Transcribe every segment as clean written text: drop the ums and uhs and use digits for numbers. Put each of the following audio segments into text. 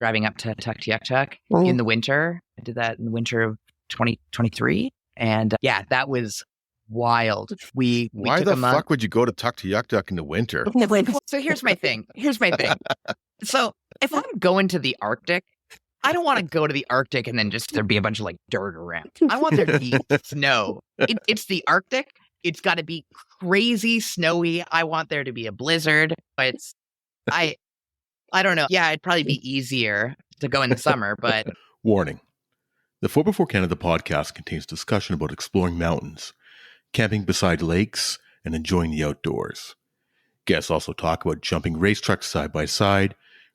driving up to Tuktoyaktuk in the winter. I did that in the winter of 2023. And yeah, that was wild. We Why took the a month. fuck would you go to Tuktoyaktuk in the winter? So here's my thing. So if I'm going to the Arctic, I don't want to go to the Arctic and then just there be a bunch of like dirt around. I want there to be snow. It's the Arctic. It's got to be crazy snowy. I want there to be a blizzard. I don't know. Yeah, it'd probably be easier to go in the summer, but Warning. The 4x4 Canada podcast contains discussion about exploring mountains, camping beside lakes, and enjoying the outdoors. Guests also talk about jumping race trucks side by side,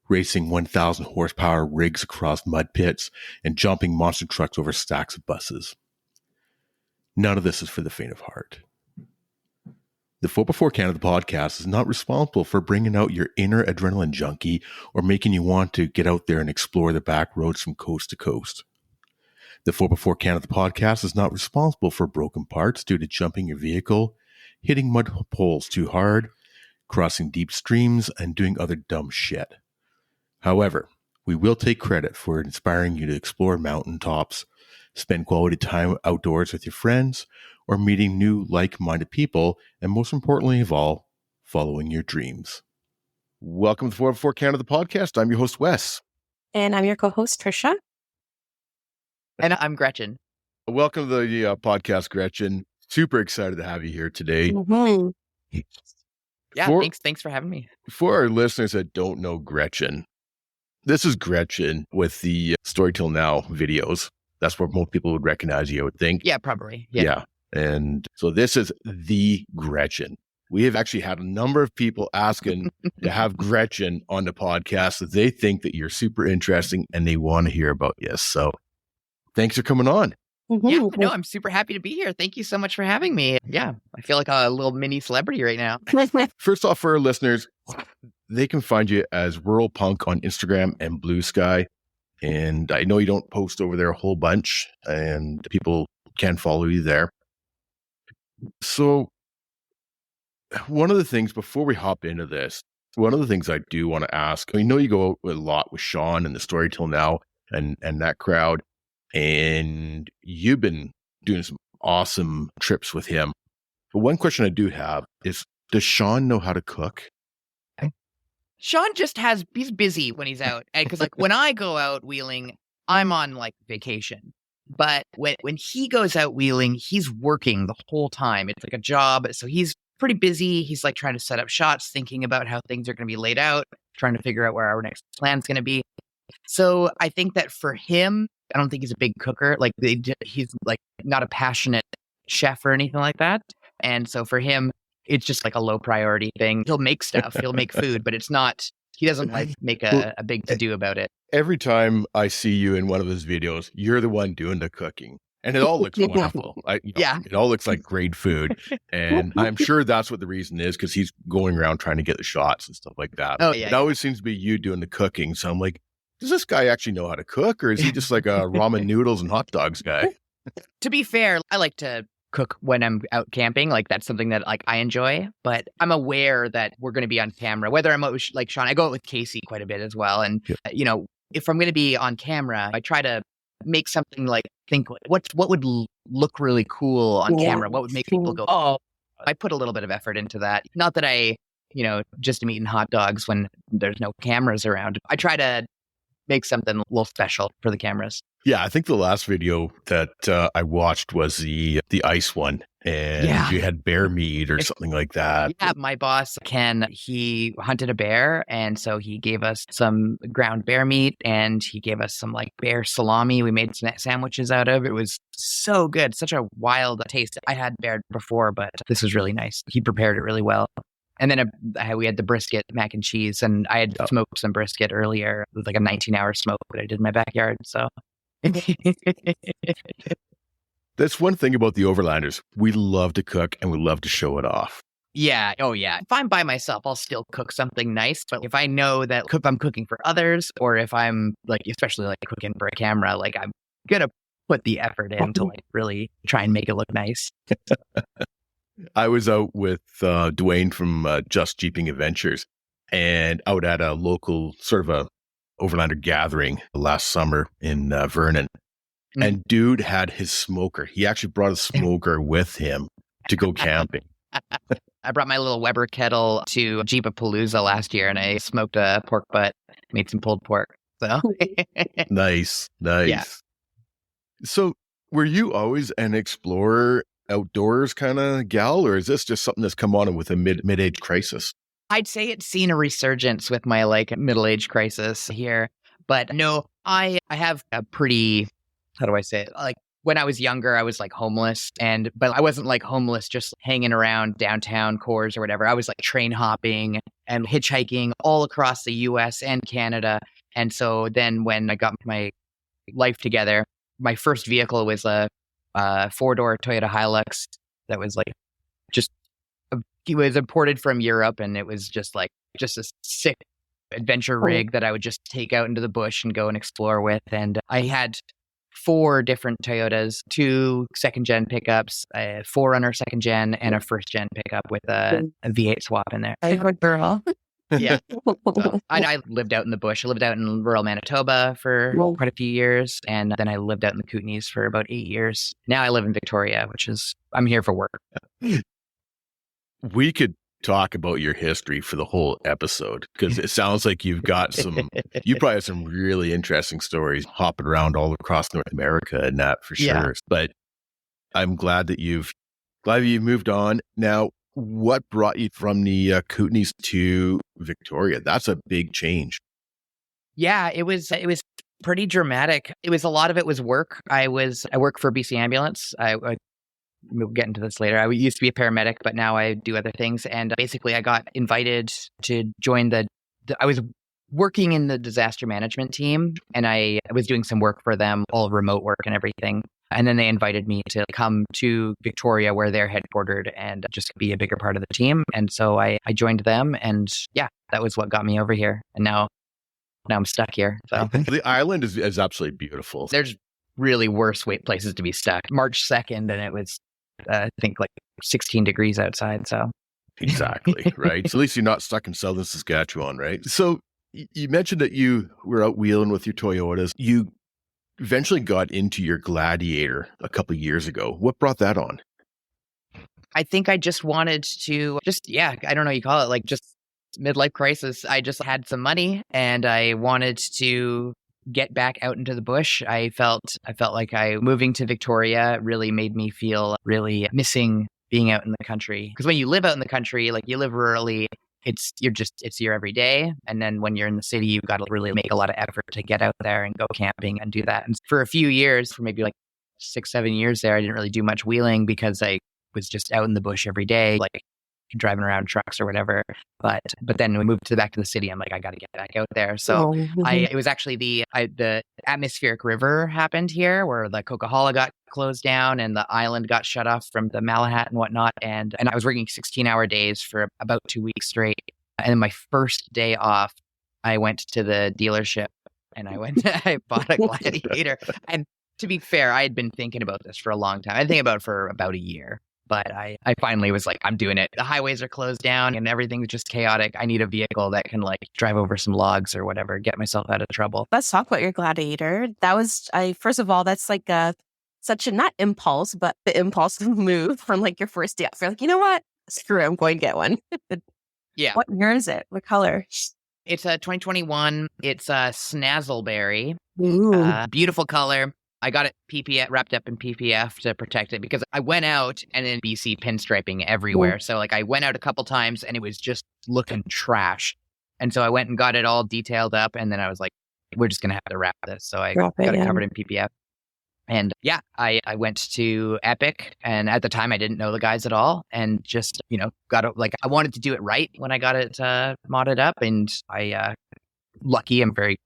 racing 1,000 horsepower rigs across mud pits, and jumping monster trucks over stacks of buses. None of this is for the faint of heart. The 4x4 Canada podcast is not responsible for bringing out your inner adrenaline junkie or making you want to get out there and explore the back roads from coast to coast. The 4x4 Canada podcast is not responsible for broken parts due to jumping your vehicle, hitting mud poles too hard, crossing deep streams, and doing other dumb shit. However, we will take credit for inspiring you to explore mountaintops, spend quality time outdoors with your friends, or meeting new like-minded people, and most importantly of all, following your dreams. Welcome to the 4x4 Canada podcast. I'm your host, Wes. And I'm your co-host, Trisha. And I'm Gretchen. Welcome to the podcast, Gretchen. Super excited to have you here today. Mm-hmm. Yeah, thanks for having me. For our listeners that don't know Gretchen, this is Gretchen with the Story Till Now videos. That's where most people would recognize you, I would think. Yeah, probably. Yeah. And so this is the Gretchen. We have actually had a number of people asking to have Gretchen on the podcast that they think that you're super interesting and they want to hear about you. So thanks for coming on. Mm-hmm. Yeah, no, I'm super happy to be here. Thank you so much for having me. Yeah, I feel like a little mini celebrity right now. First off, for our listeners, they can find you as RuralPunk on Instagram and Blue Sky. And I know you don't post over there a whole bunch, and people can follow you there. So one of the things, before we hop into this, one of the things I do want to ask, I know you go out a lot with Sean and the Story Till Now and that crowd, and you've been doing some awesome trips with him. But one question I do have is, does Sean know how to cook? Sean he's busy when he's out. Because like when I go out wheeling, I'm on like vacation. But when he goes out wheeling, he's working the whole time. It's like a job. So he's pretty busy. He's like trying to set up shots, thinking about how things are going to be laid out, trying to figure out where our next plan's going to be. So I think that for him, I don't think he's a big cooker. Like he's like not a passionate chef or anything like that. And so for him, it's just like a low priority thing. He'll make stuff, he'll make food, but he doesn't like make a big to-do about it. Every time I see you in one of his videos, you're the one doing the cooking. And it all looks wonderful. It all looks like great food. And I'm sure that's what the reason is, because he's going around trying to get the shots and stuff like that. Oh, yeah. It always seems to be you doing the cooking. So I'm like, does this guy actually know how to cook? Or is he just like a ramen noodles and hot dogs guy? To be fair, I like to cook when I'm out camping. Like that's something that like I enjoy, but I'm aware that we're going to be on camera, whether I'm out with like Sean. I go out with Casey quite a bit as well. And, you know, if I'm going to be on camera, I try to make something like think what would look really cool on camera? What would make people go, oh, I put a little bit of effort into that. Not that I, just am eating hot dogs when there's no cameras around. I try to make something a little special for the cameras. Yeah, I think the last video that I watched was the ice one, and you had bear meat or something like that. Yeah, my boss, Ken, he hunted a bear, and so he gave us some ground bear meat, and he gave us some like bear salami we made sandwiches out of. It was so good, such a wild taste. I had bear before, but this was really nice. He prepared it really well. And then we had the brisket mac and cheese, and I had smoked some brisket earlier. It was like a 19-hour smoke that I did in my backyard, so... That's one thing about the Overlanders. We love to cook and we love to show it off. Yeah. Oh, yeah. If I'm by myself, I'll still cook something nice. But if I know that if I'm cooking for others, or if I'm like, especially like cooking for a camera, like I'm going to put the effort in to like really try and make it look nice. I was out with Dwayne from Just Jeeping Adventures, and out at a local sort of a Overlander gathering last summer in Vernon. Mm. And dude had his smoker. He actually brought a smoker with him to go camping. I brought my little Weber kettle to Jeepapalooza last year, and I smoked a pork butt, made some pulled pork. So Nice. Yeah. So were you always an explorer, outdoors kind of gal, or is this just something that's come on with a mid-age crisis? I'd say it's seen a resurgence with my middle-age crisis here. But no, I have a pretty, how do I say it? Like when I was younger, I was homeless, but I wasn't homeless just hanging around downtown cores or whatever. I was train hopping and hitchhiking all across the US and Canada. And so then when I got my life together, my first vehicle was a 4-door Toyota Hilux that was it was imported from Europe, and it was just a sick adventure rig that I would just take out into the bush and go and explore with. And I had 4 different Toyotas, 2 second-gen pickups, a 4Runner second-gen, and a first-gen pickup with a V8 swap in there. Favorite girl. Yeah. I lived out in the bush. I lived out in rural Manitoba for quite a few years, and then I lived out in the Kootenays for about 8 years. Now I live in Victoria, I'm here for work. We could talk about your history for the whole episode, because it sounds like you probably have some really interesting stories hopping around all across North America and that for sure. Yeah. But I'm glad that you've moved on. Now, what brought you from the Kootenays to Victoria? That's a big change. Yeah, it was pretty dramatic. A lot of it was work. I work for BC Ambulance. We'll get into this later. I used to be a paramedic, but now I do other things. And basically, I got invited to join I was working in the disaster management team, and I was doing some work for them, all remote work and everything. And then they invited me to come to Victoria, where they're headquartered, and just be a bigger part of the team. And so I joined them, and yeah, that was what got me over here. And now I'm stuck here. So The island is absolutely beautiful. There's really worse places to be stuck. March 2nd, and it was, I think, 16 degrees outside. So Exactly, right? So at least you're not stuck in southern Saskatchewan, right? So you mentioned that you were out wheeling with your Toyotas. You eventually got into your Gladiator a couple of years ago. What brought that on? I think I just wanted to I don't know, you call it just midlife crisis. I just had some money, and I wanted to get back out into the bush. I felt like moving to Victoria really made me feel really missing being out in the country. Because when you live out in the country, you live rurally, it's your everyday. And then when you're in the city, you've got to really make a lot of effort to get out there and go camping and do that. And for a few years, for maybe 6-7 years there, I didn't really do much wheeling because I was just out in the bush every day, driving around trucks or whatever. But then we moved back to the city. I'm like, I got to get back out there. So it was actually the atmospheric river happened here, where the Coquihalla got closed down and the island got shut off from the Malahat and whatnot. And I was working 16-hour days for about 2 weeks straight. And then my first day off, I went to the dealership and I bought a Gladiator. And to be fair, I had been thinking about this for a long time. I think about it for about a year. But I finally was like, I'm doing it. The highways are closed down and everything's just chaotic. I need a vehicle that can drive over some logs or whatever, get myself out of trouble. Let's talk about your Gladiator. That was, first of all, that's such a, not impulse, but the impulsive move from your first day off. You're like, you know what? Screw it, I'm going to get one. Yeah. What year is it? What color? It's a 2021. It's a Snazzleberry. Ooh. Beautiful color. I got it wrapped up in PPF to protect it because I went out and in BC pinstriping everywhere. So I went out a couple times and it was just looking trash. And so I went and got it all detailed up, and then I was like, we're just going to have to wrap this. So I got it covered in PPF. And yeah, I went to Epic, and at the time I didn't know the guys at all, and just, got it. I wanted to do it right when I got it modded up, and I'm very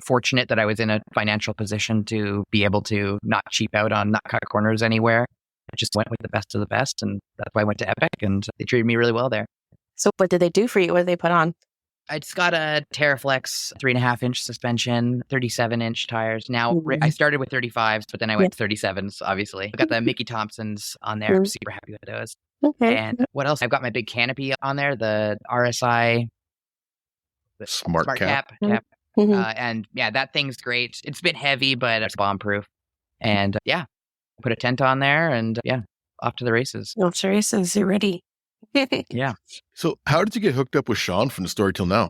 fortunate that I was in a financial position to be able to not cheap out on, not cut corners anywhere. I just went with the best of the best, and that's why I went to Epic, and they treated me really well there. So what did they do for you? What did they put on? It's got a Terraflex 3.5-inch suspension, 37-inch tires. Now, I started with 35s, but then I went to 37s, obviously. I got the Mickey Thompsons on there. I'm super happy with those. Okay. And what else? I've got my big canopy on there, the RSI Smart cap. And yeah, that thing's great. It's a bit heavy, but it's bomb proof. And yeah, put a tent on there and yeah, off to the races. Off to races, you're ready. Yeah. So how did you get hooked up with Sean from the story till now?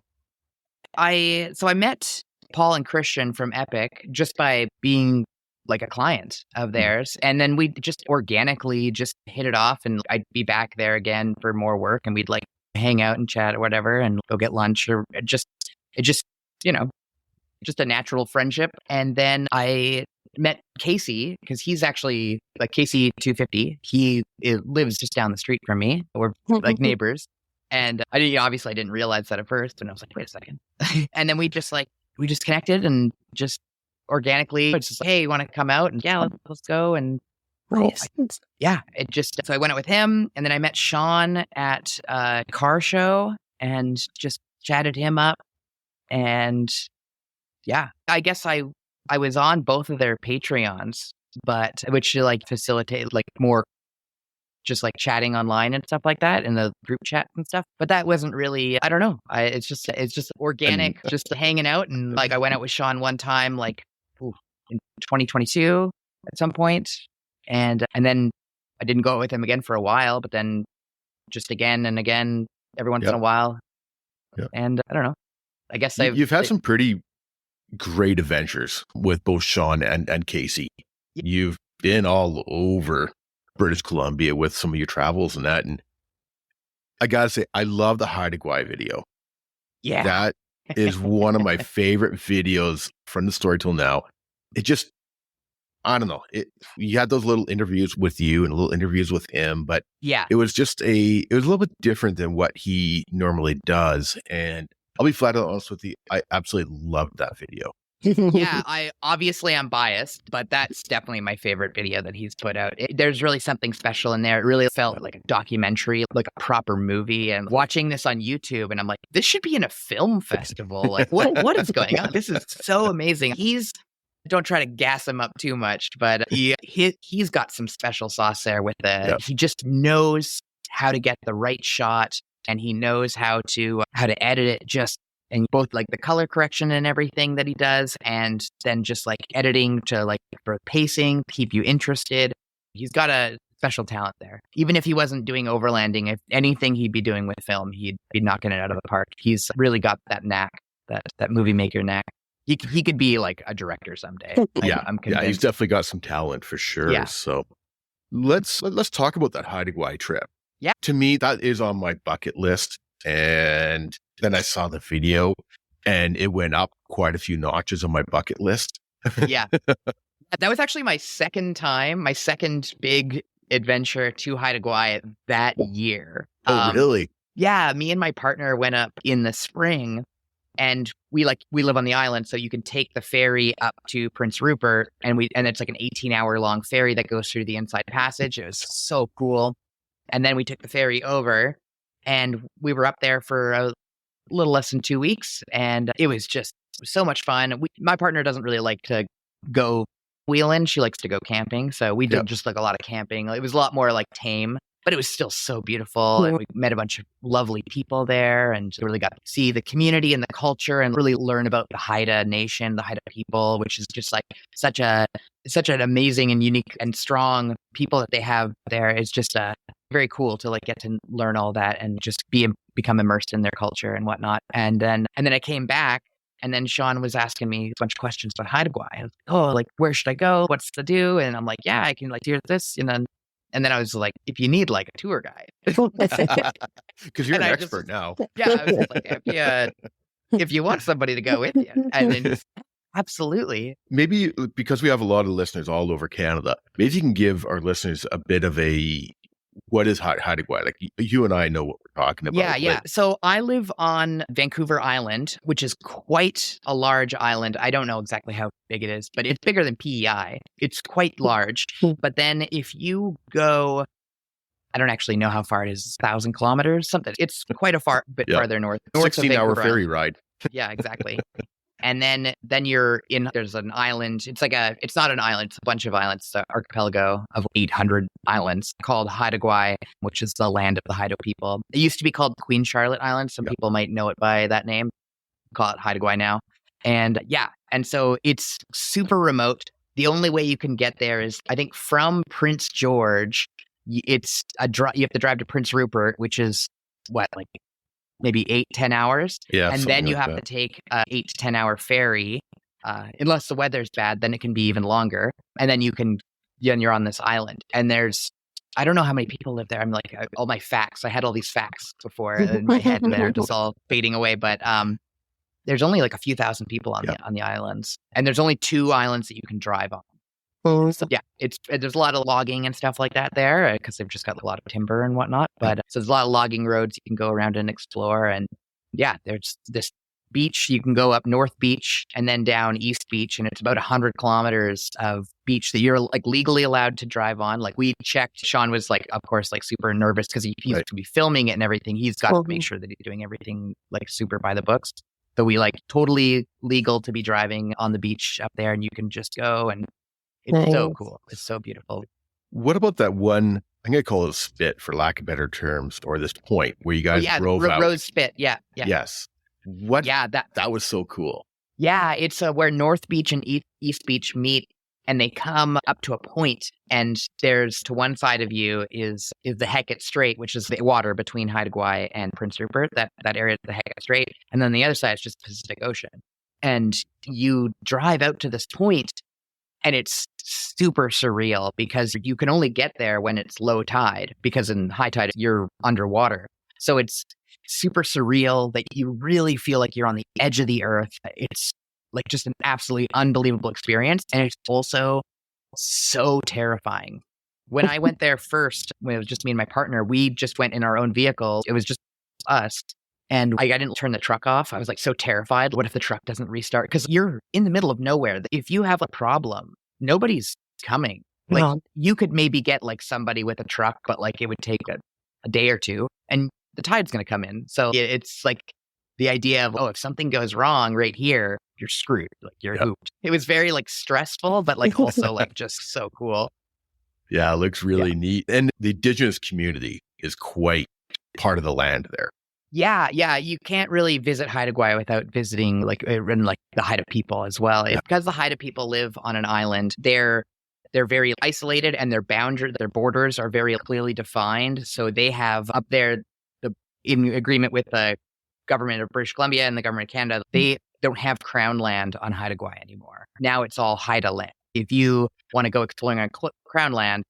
I met Paul and Christian from Epic just by being like a client of theirs. And then we just organically just hit it off, and I'd be back there again for more work, and we'd like hang out and chat or whatever and go get lunch, or it just, just a natural friendship. And then I met Casey, because he's actually like Casey 250. He lives just down the street from me. We're like neighbors. And obviously I didn't realize that at first. And I was like, wait a second. And then we just connected, and just organically, it's just like, hey, you want to come out? And yeah, let's go. And Nice. so I went out with him, and then I met Sean at a car show and just chatted him up. And yeah, I guess I was on both of their Patreons, but which like facilitate like more just like chatting online and stuff like that in the group chat and stuff. But that wasn't really, I don't know. It's just organic, just hanging out. And like I went out with Sean one time, like in 2022 at some point. And then I didn't go out with him again for a while, but then just again and again, every once in a while. Yep. And I don't know. I guess you've had some pretty great adventures with both Sean and Casey. You've been all over British Columbia with some of your travels and that. And I gotta say, I love the Haida Gwaii video. Yeah. That is one of my favorite videos from the story till now. It just, I don't know. You had those little interviews with you and little interviews with him, but yeah, it was a little bit different than what he normally does. And I'll be flat out honest with you, I absolutely loved that video. Yeah, I'm biased, but that's definitely my favorite video that he's put out. There's really something special in there. It really felt like a documentary, like a proper movie. And watching this on YouTube, and I'm like, this should be in a film festival. Like, what is going on? This is so amazing. Don't try to gas him up too much, but he's got some special sauce there with he just knows how to get the right shot, and he knows how to edit it just. And both like the color correction and everything that he does, and then just like editing to like for pacing, keep you interested. He's got a special talent there. Even if he wasn't doing overlanding, if anything he'd be doing with film, he'd be knocking it out of the park. He's really got that knack, that movie maker knack. He could be like a director someday. I'm convinced. Yeah, he's definitely got some talent for sure. Yeah. So let's talk about that Haida Gwaii trip. Yeah. To me, that is on my bucket list. And then I saw the video, and it went up quite a few notches on my bucket list. Yeah. That was actually my second big adventure to Haida Gwaii that year. Oh, really? Yeah. Me and my partner went up in the spring, and we live on the island, so you can take the ferry up to Prince Rupert, and it's like an 18-hour long ferry that goes through the Inside Passage. It was so cool. And then we took the ferry over, and we were up there for a little less than 2 weeks, and it was just so much fun. My partner doesn't really like to go wheeling. She likes to go camping. So we did just like a lot of camping. It was a lot more like tame, but it was still so beautiful. And we met a bunch of lovely people there, and really got to see the community and the culture, and really learn about the Haida nation, the Haida people, which is just like such an amazing and unique and strong people that they have there. It's just very cool to like get to learn all that and just become immersed in their culture and whatnot. And then I came back, and then Sean was asking me a bunch of questions about Haida Gwaii. I was like, oh, like, where should I go? What's to do? And I'm like, yeah, I can like do this. And then I was like, if you need like a tour guide, because you're an expert now. Yeah, I was just like, if you want somebody to go with you, and then absolutely. Maybe because we have a lot of listeners all over Canada, maybe you can give our listeners a bit of what is Haida Gwaii? Like, you and I know what we're talking about. Yeah. So I live on Vancouver Island, which is quite a large island. I don't know exactly how big it is, but it's bigger than PEI. It's quite large. But then if you go, I don't actually know how far it is, 1,000 kilometers, something. It's quite a bit farther north. 16-hour ferry ride. Yeah, exactly. And then you're there's an island. It's not an island. It's a bunch of islands. It's an archipelago of 800 islands called Haida Gwaii, which is the land of the Haida people. It used to be called Queen Charlotte Island. Some people might know it by that name. Call it Haida Gwaii now. And and so it's super remote. The only way you can get there is, I think, from Prince George. It's you have to drive to Prince Rupert, which is what, like maybe 8-10 hours. Yeah. And then you have to take a 8 to 10 hour ferry. Unless the weather's bad, then it can be even longer. And then you're on this island. And I don't know how many people live there. I'm like, all my facts. I had all these facts before in my head, and they're just all fading away. But there's only like a few thousand people on the islands, and there's only 2 islands that you can drive on. So there's a lot of logging and stuff like that there, because they've just got a lot of timber and whatnot. But so there's a lot of logging roads you can go around and explore. And there's this beach. You can go up North Beach and then down East Beach, and it's about 100 kilometers of beach that you're like legally allowed to drive on. Like, we checked. Sean was like, of course, like super nervous because he's going to be filming it and everything. He's got to make sure that he's doing everything like super by the books. So we like totally legal to be driving on the beach up there, and you can just go, and it's so cool. It's so beautiful. What about that one? I'm going to call it a spit, for lack of better terms, or this point where you guys drove out. Rose Spit. Yeah. Yes. That was so cool. Yeah, it's where North Beach and East Beach meet, and they come up to a point, and there's, to one side of you is the Hecate Strait, which is the water between Haida Gwaii and Prince Rupert. That area is the Hecate Strait, and then the other side is just the Pacific Ocean. And you drive out to this point, and it's super surreal because you can only get there when it's low tide, because in high tide you're underwater. So it's super surreal that you really feel like you're on the edge of the earth. It's like just an absolutely unbelievable experience. And it's also so terrifying. When I went there first, when it was just me and my partner, we just went in our own vehicle. It was just us. And I didn't turn the truck off. I was like so terrified. What if the truck doesn't restart? Because you're in the middle of nowhere. If you have a problem, nobody's coming. Like, you could maybe get like somebody with a truck, but like it would take a day or two, and the tide's going to come in. So it's like the idea of, if something goes wrong right here, you're screwed. Like, you're hooped. It was very like stressful, but like also like just so cool. Yeah, it looks really neat. And the indigenous community is quite part of the land there. Yeah. You can't really visit Haida Gwaii without visiting like the Haida people as well. Because the Haida people live on an island, they're very isolated, and their borders are very clearly defined. So they have up there, in agreement with the government of British Columbia and the government of Canada, they don't have crown land on Haida Gwaii anymore. Now it's all Haida land. If you want to go exploring on crown land,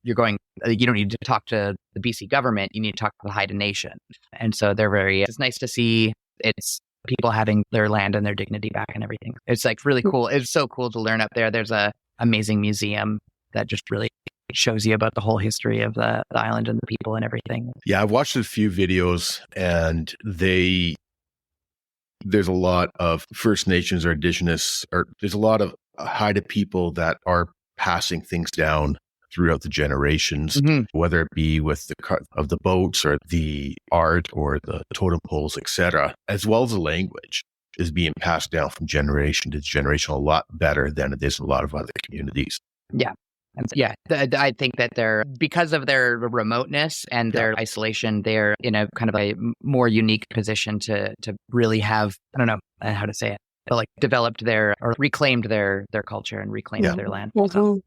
you don't need to talk to the BC government. You need to talk to the Haida Nation. And so it's nice to see it's people having their land and their dignity back and everything. It's like really cool. It's so cool to learn up there. There's a amazing museum that just really shows you about the whole history of the island and the people and everything. Yeah, I've watched a few videos, and there's a lot of First Nations or Indigenous, or there's a lot of Haida people that are passing things down throughout the generations, whether it be with the boats or the art or the totem poles, etc., as well as the language is being passed down from generation to generation a lot better than it is in a lot of other communities. Yeah. I think that because of their remoteness and their isolation, they're in a kind of a more unique position to really have, I don't know how to say it, but like developed or reclaimed their culture and reclaimed their land. So.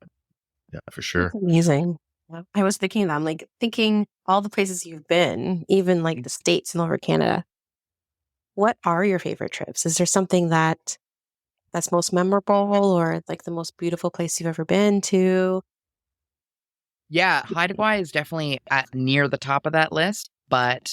Yeah, for sure. That's amazing. I was thinking that. I'm like thinking all the places you've been, even like the States and over Canada. What are your favorite trips? Is there something that's most memorable, or like the most beautiful place you've ever been to? Yeah, Haida Gwaii is definitely near the top of that list, but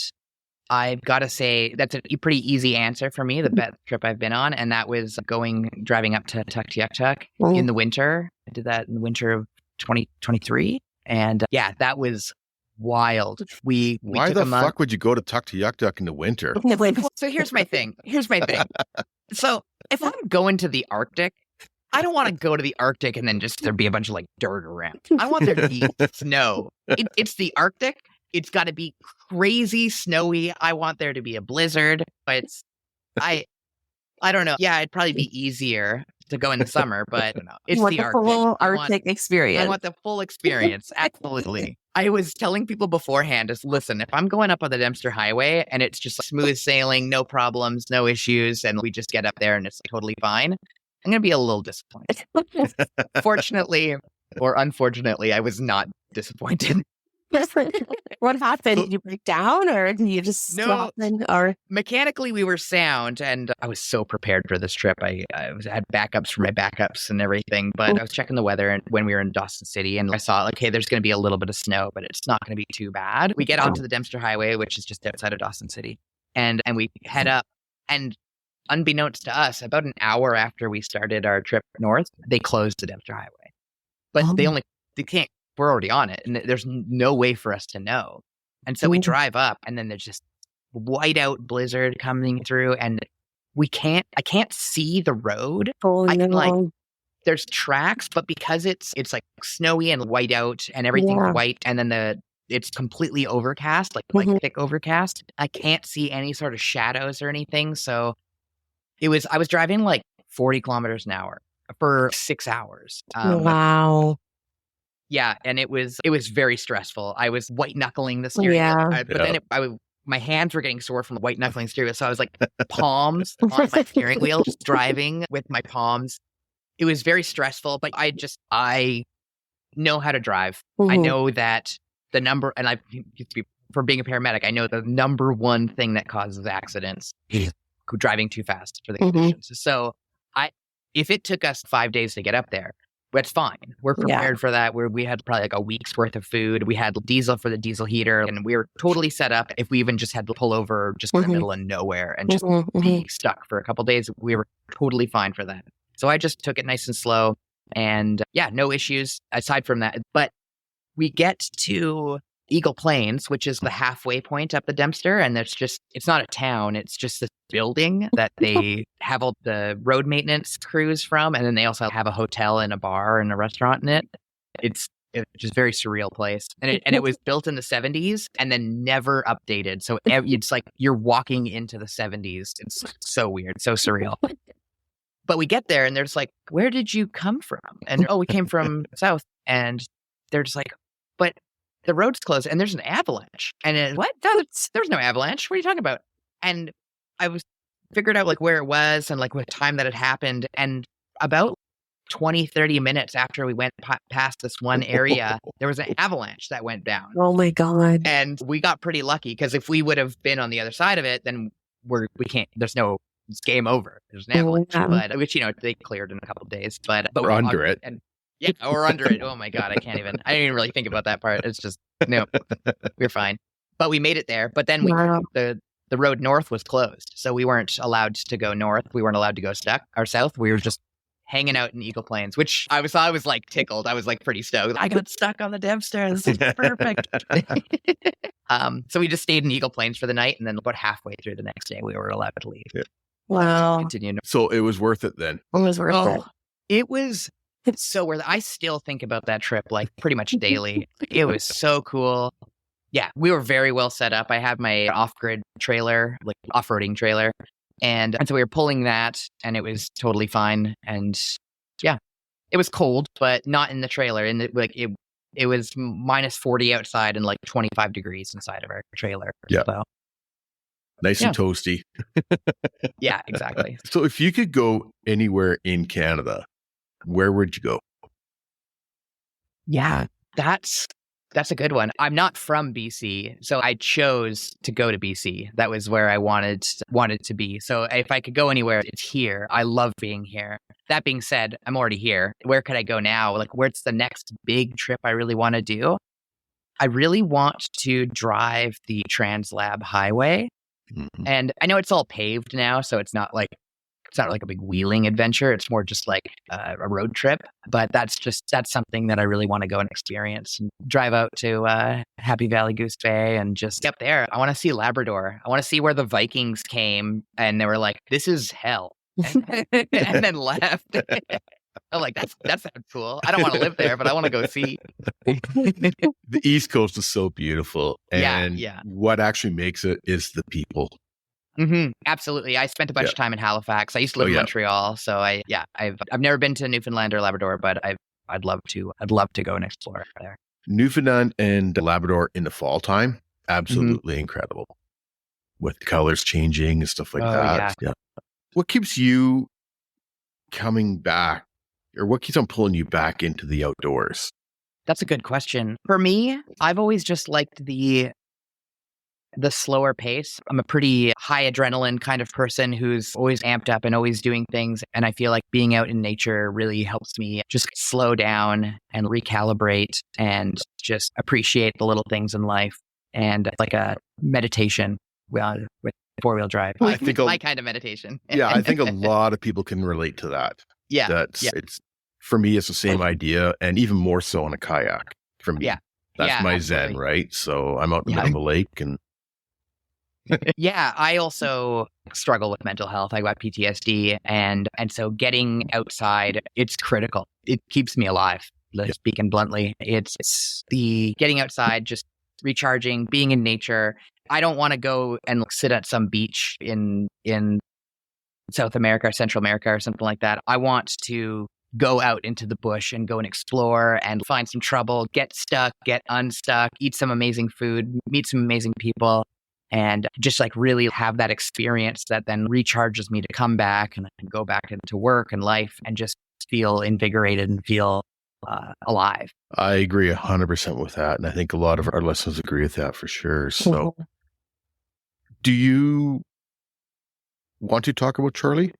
I've got to say that's a pretty easy answer for me, the best trip I've been on, and that was driving up to Tuktoyaktuk in the winter. I did that in the winter of 2023, and that was wild. Why the fuck would you go to Tuktoyaktuk in the winter? So here's my thing. So if I'm going to the Arctic, I don't want to go to the Arctic and then just there be a bunch of like dirt around. I want there to be snow. It's the Arctic. It's got to be crazy snowy. I want there to be a blizzard. But I don't know. Yeah, it'd probably be easier to go in the summer, but it's the Arctic. Full Arctic experience. I want the full experience. Absolutely. I was telling people beforehand, is listen, if I'm going up on the Dempster Highway and it's just smooth sailing, no problems, no issues, and we just get up there and it's totally fine, I'm going to be a little disappointed. Fortunately or unfortunately, I was not disappointed. What happened? Did you break down or did you just stop? Or mechanically, we were sound, and I was so prepared for this trip. I had backups for my backups and everything, but I was checking the weather when we were in Dawson City, and I saw, like, hey, there's going to be a little bit of snow, but it's not going to be too bad. We get onto the Dempster Highway, which is just outside of Dawson City, and we head up, and unbeknownst to us, about an hour after we started our trip north, they closed the Dempster Highway. But they can't. We're already on it, and there's no way for us to know. And so we drive up, and then there's just whiteout blizzard coming through, and I can't see the road. I can, there's tracks, but because it's like snowy and whiteout and everything's white, and then it's completely overcast, like thick overcast. I can't see any sort of shadows or anything. So I was driving like 40 kilometers an hour for 6 hours. Wow. Yeah, and it was very stressful. I was white knuckling the steering wheel, but then my hands were getting sore from the white knuckling steering wheel, so I was like palms on my steering wheel, just driving with my palms. It was very stressful, but I know how to drive. I know that the number, and for being a paramedic, I know the number one thing that causes accidents is driving too fast for the conditions. So if it took us 5 days to get up there, that's fine. We're prepared for that. We had probably like a week's worth of food. We had diesel for the diesel heater, and we were totally set up. If we even just had to pull over just in the middle of nowhere and just be stuck for a couple of days, we were totally fine for that. So I just took it nice and slow, and no issues aside from that. But we get to Eagle Plains, which is the halfway point up the Dempster, and it's not a town, it's just this building that they have all the road maintenance crews from, and then they also have a hotel and a bar and a restaurant in it. It's just a very surreal place, and it was built in the 70s and then never updated. So it's like you're walking into the 70s. It's so weird, so surreal. But we get there, and there's like, where did you come from? And we came from south, and they're just like, but the road's closed and there's an avalanche. And what? No, there's no avalanche. What are you talking about? And I figured out like where it was and like what time that had happened. And about 20, 30 minutes after we went past this one area, there was an avalanche that went down. Oh my God. And we got pretty lucky, because if we would have been on the other side of it, then we can't, it's game over. There's an avalanche, but which, they cleared in a couple of days, but we're under it. We're under it. Oh my God, I didn't even really think about that part. It's just, no, we're fine. But we made it there. But then the road north was closed. So we weren't allowed to go north. We weren't allowed to go south. We were just hanging out in Eagle Plains, which I was like tickled. I was like pretty stoked. I got stuck on the Dempster. This is perfect. So we just stayed in Eagle Plains for the night. And then about halfway through the next day, we were allowed to leave. Yeah. Wow. Continue. So it was worth it then. It was worth it. It was so worth it. I still think about that trip like pretty much daily. It was so cool. Yeah, we were very well set up. I have my off-grid trailer, like off-roading trailer. And so we were pulling that, and it was totally fine. And yeah, it was cold, but not in the trailer. And it was minus 40 outside and like 25 degrees inside of our trailer. Yeah. So, nice and toasty. Yeah, exactly. So if you could go anywhere in Canada, where would you go? Yeah, that's a good one. I'm not from BC, so I chose to go to BC. That was where I wanted to be. So if I could go anywhere, it's here. I love being here. That being said, I'm already here. Where could I go now? Like, where's the next big trip I really want to do? I really want to drive the TransLab Highway. Mm-hmm. And I know it's all paved now, so it's not like a big wheeling adventure. It's more just like a road trip. But that's something that I really want to go and experience. And drive out to Happy Valley Goose Bay and just up there. I want to see Labrador. I want to see where the Vikings came and they were like, this is hell. and then left. I'm like, that sounds cool. I don't want to live there, but I want to go see. The East Coast is so beautiful. And what actually makes it is the people. Mm-hmm. Absolutely. I spent a bunch of time in Halifax. I used to live in Montreal. So I've never been to Newfoundland or Labrador, but I'd love to go and explore there. Newfoundland and Labrador in the fall time, absolutely incredible. With the colors changing and stuff like that. Yeah. What keeps you coming back, or what keeps on pulling you back into the outdoors? That's a good question. For me, I've always just liked the slower pace. I'm a pretty high adrenaline kind of person who's always amped up and always doing things. And I feel like being out in nature really helps me just slow down and recalibrate and just appreciate the little things in life. And like a meditation with four-wheel drive. I think my kind of meditation. Yeah, I think a lot of people can relate to that. Yeah. It's for me, it's the same idea, and even more so on a kayak for me. Yeah. That's my absolutely. zen, right? So I'm out in the middle of the lake and Yeah, I also struggle with mental health. I got PTSD, and so getting outside, it's critical. It keeps me alive. Speaking bluntly, it's the getting outside, just recharging, being in nature. I don't want to go and sit at some beach in South America or Central America or something like that. I want to go out into the bush and go and explore and find some trouble, get stuck, get unstuck, eat some amazing food, meet some amazing people, and just like really have that experience that then recharges me to come back and go back into work and life and just feel invigorated and feel alive. I agree 100% with that. And I think a lot of our listeners agree with that for sure. So do you want to talk about Charlie?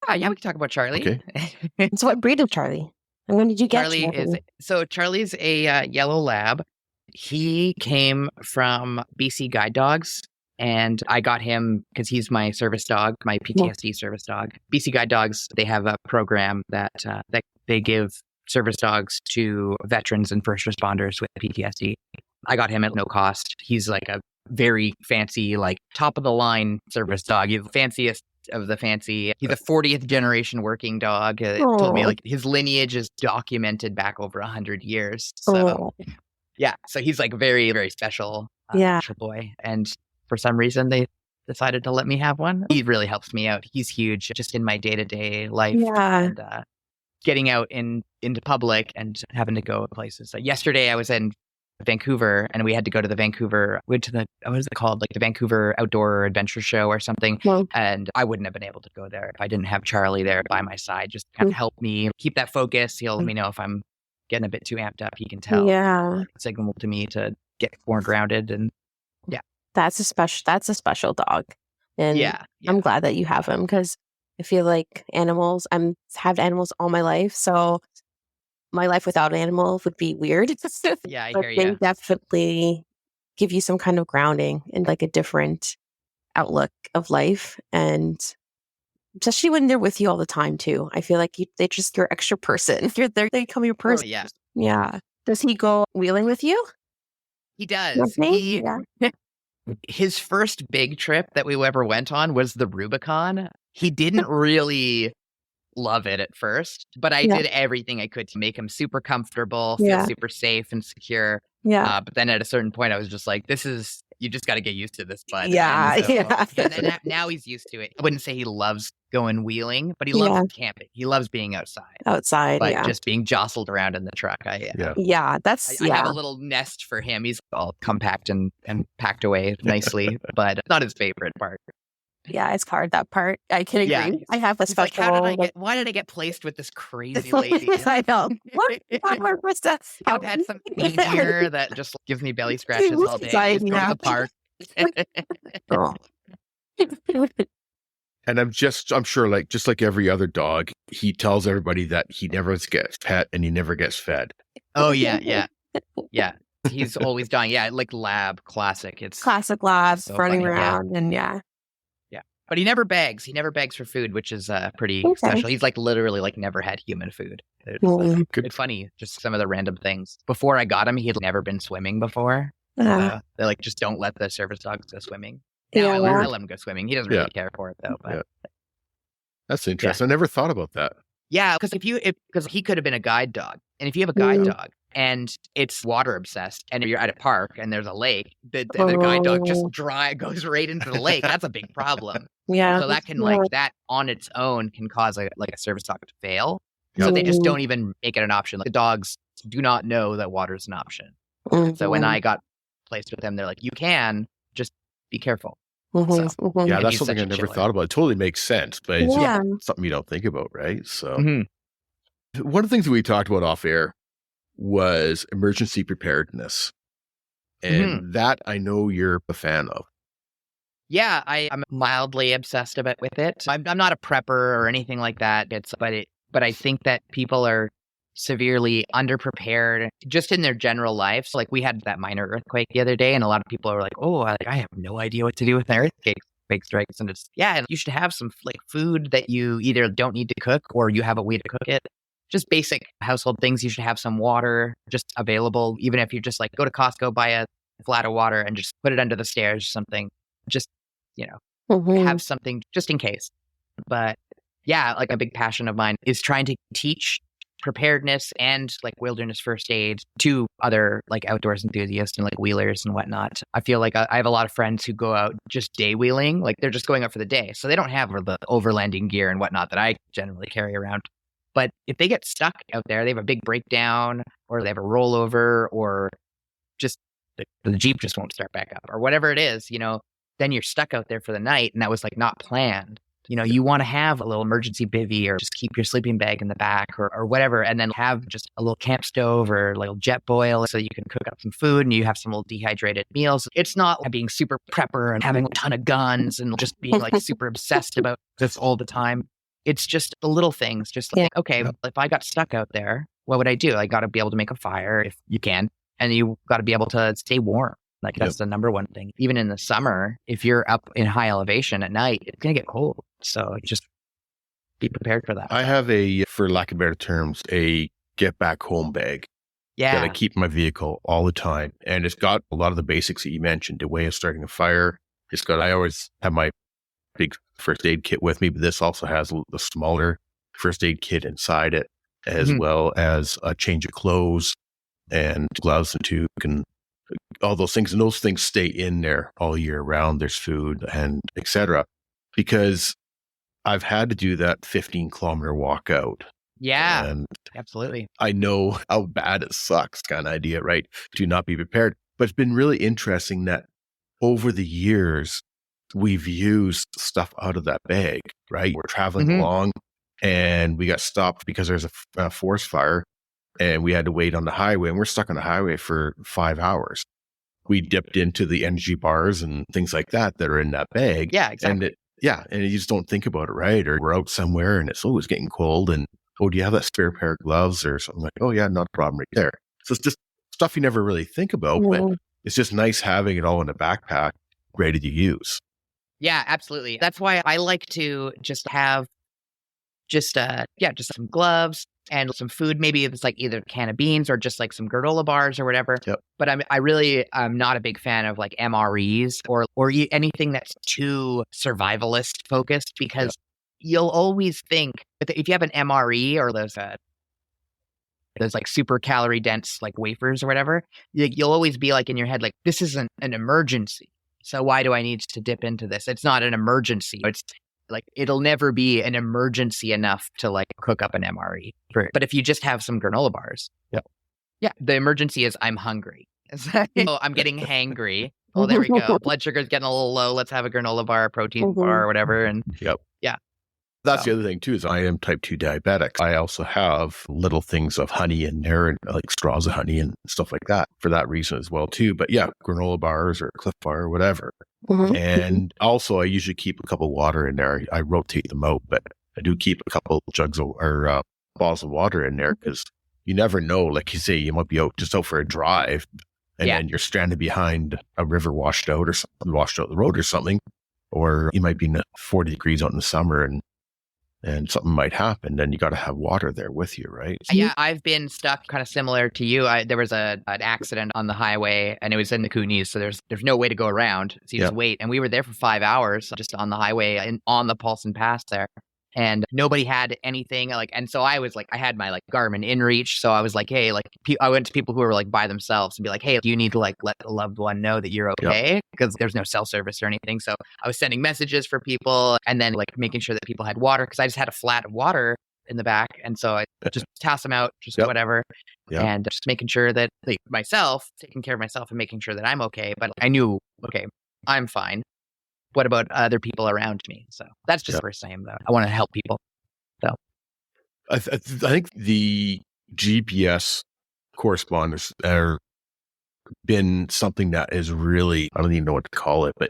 Yeah, we can talk about Charlie. Okay. So what breed of Charlie? And when did you get Charlie's a yellow lab. He came from BC Guide Dogs, and I got him because he's my service dog, my PTSD service dog. BC Guide Dogs, they have a program that they give service dogs to veterans and first responders with PTSD. I got him at no cost. He's like a very fancy, like top of the line service dog. He's the fanciest of the fancy. He's a 40th generation working dog. Told me like his lineage is documented back over 100 years. So yeah, so he's like very, very special, special boy. And for some reason, they decided to let me have one. He really helps me out. He's huge just in my day-to-day life. And getting out into public and having to go places. Like yesterday, I was in Vancouver and we had to go to the Vancouver, went to the, what is it called? Like the Vancouver Outdoor Adventure Show or something. And I wouldn't have been able to go there if I didn't have Charlie there by my side, just kind of help me keep that focus. He'll let me know if I'm getting a bit too amped up. He can tell. Yeah. Signal to me to get more grounded. And that's a special dog. And I'm glad that you have him because I feel like animals, I've had animals all my life. So my life without an animal would be weird. Yeah, I but hear you. They definitely give you some kind of grounding and like a different outlook of life. And especially when they're with you all the time too. I feel like they're just your extra person. They become your person. Oh, yeah. Yeah. Does he go wheeling with you? He does. His first big trip that we ever went on was the Rubicon. He didn't really love it at first, but I did everything I could to make him super comfortable, feel super safe and secure. Yeah. But then at a certain point, I was just like, you just got to get used to this, bud. Yeah. And then now he's used to it. I wouldn't say he loves going wheeling, but he loves camping. He loves being outside. But just being jostled around in the truck. I have a little nest for him. He's all compact and packed away nicely, but it's not his favorite part. Yeah, it's hard, that part. I can agree. Yeah. I have a special... Like, why did I get placed with this crazy lady? I know. I've had some pain here that just gives me belly scratches all day. Just go to the park. And I'm sure, like, just like every other dog, he tells everybody that he never gets pet and he never gets fed. Oh, yeah. He's always dying. Yeah, like lab, classic. It's classic labs so running funny, around and but he never begs. He never begs for food, which is pretty special. He's like literally like never had human food. It's funny, just some of the random things. Before I got him, he had never been swimming before. They like just don't let the service dogs go swimming. Now I let him go swimming. He doesn't really care for it though. But that's interesting. I never thought about that. Yeah, because he could have been a guide dog, and if you have a guide dog and it's water obsessed, and you're at a park and there's a lake, the guide dog just goes right into the lake. That's a big problem. Yeah, so that can that on its own can cause a service dog to fail. So they just don't even make it an option. Like the dogs do not know that water is an option. So when I got placed with them, they're like, you can, just be careful. So, Yeah, and that's he's something such I a never chiller. thought about. It totally makes sense, but it's Yeah. just something you don't think about, right? So Mhm. one of the things that we talked about off air was emergency preparedness. And that I know you're a fan of. Yeah, I'm mildly obsessed with it. I'm not a prepper or anything like that. But I think that people are severely underprepared just in their general life. So like we had that minor earthquake the other day, and a lot of people are like, "Oh, I have no idea what to do with an earthquake strikes." And and you should have some like food that you either don't need to cook or you have a way to cook it. Just basic household things. You should have some water just available, even if you just like go to Costco, buy a flat of water, and just put it under the stairs or something. Just have something just in case. But yeah, like a big passion of mine is trying to teach preparedness and like wilderness first aid to other like outdoors enthusiasts and like wheelers and whatnot. I feel like I have a lot of friends who go out just day wheeling, like they're just going out for the day. So they don't have the overlanding gear and whatnot that I generally carry around. But if they get stuck out there, they have a big breakdown or they have a rollover or just the Jeep just won't start back up or whatever it is, then you're stuck out there for the night and that was like not planned. You want to have a little emergency bivvy or just keep your sleeping bag in the back or whatever, and then have just a little camp stove or like a jet boil so you can cook up some food and you have some little dehydrated meals. It's not like being super prepper and having a ton of guns and just being like super obsessed about this all the time. It's just the little things, just like, okay, if I got stuck out there, what would I do? I got to be able to make a fire if you can, and you got to be able to stay warm. Like that's the number one thing. Even in the summer, if you're up in high elevation at night, it's going to get cold. So just be prepared for that. I have for lack of better terms, a get back home bag that I keep in my vehicle all the time. And it's got a lot of the basics that you mentioned, the way of starting a fire. I always have my big first aid kit with me, but this also has the smaller first aid kit inside it, as well as a change of clothes and gloves and tube and all those things. And those things stay in there all year round. There's food and etc. Because I've had to do that 15-kilometer walk out. Yeah, and absolutely. I know how bad it sucks kind of idea, right? To not be prepared. But it's been really interesting that over the years, we've used stuff out of that bag, right? We're traveling along and we got stopped because there's a forest fire and we had to wait on the highway and we're stuck on the highway for 5 hours. We dipped into the energy bars and things like that are in that bag. Yeah, exactly. And you just don't think about it, right? Or we're out somewhere and it's getting cold and, do you have that spare pair of gloves or something like, oh yeah, not a problem right there. So it's just stuff you never really think about, but it's just nice having it all in a backpack ready to use. Yeah, absolutely. That's why I like to just have just some gloves and some food. Maybe it's like either a can of beans or just like some granola bars or whatever. Yep. But I'm not a big fan of like MREs or anything that's too survivalist focused because you'll always think if you have an MRE or those like super calorie dense like wafers or whatever, you'll always be like in your head like this isn't an emergency. So why do I need to dip into this? It's not an emergency. It's like it'll never be an emergency enough to like cook up an MRE. But if you just have some granola bars, the emergency is I'm hungry. I'm getting hangry. Oh, there we go. Blood sugar's getting a little low. Let's have a granola bar, protein bar, or whatever. And that's the other thing too, is I am type 2 diabetic. I also have little things of honey in there and like straws of honey and stuff like that for that reason as well too. But granola bars or Cliff Bar or whatever. And also I usually keep a cup of water in there. I rotate them out, but I do keep a couple jugs or bottles of water in there because you never know. Like you say, you might be out for a drive and then you're stranded behind a river washed out the road or something. Or you might be in 40 degrees out in the summer and something might happen, then you got to have water there with you, right? Yeah, I've been stuck kind of similar to you. There was an accident on the highway and it was in the Coonies, so there's no way to go around. So you just wait. And we were there for 5 hours just on the highway and on the Paulson Pass there. And nobody had anything and so I was like, I had my like Garmin InReach. So I was like, hey, like I went to people who were like by themselves and be like, hey, do you need to like let a loved one know that you're okay? Because there's no cell service or anything. So I was sending messages for people and then like making sure that people had water because I just had a flat of water in the back. And so I just toss them out, just whatever. Yep. And just making sure that taking care of myself and making sure that I'm okay. But I knew, okay, I'm fine. What about other people around me? So that's just first time, though. I want to help people. So I think the GPS correspondence are been something that is really, I don't even know what to call it, but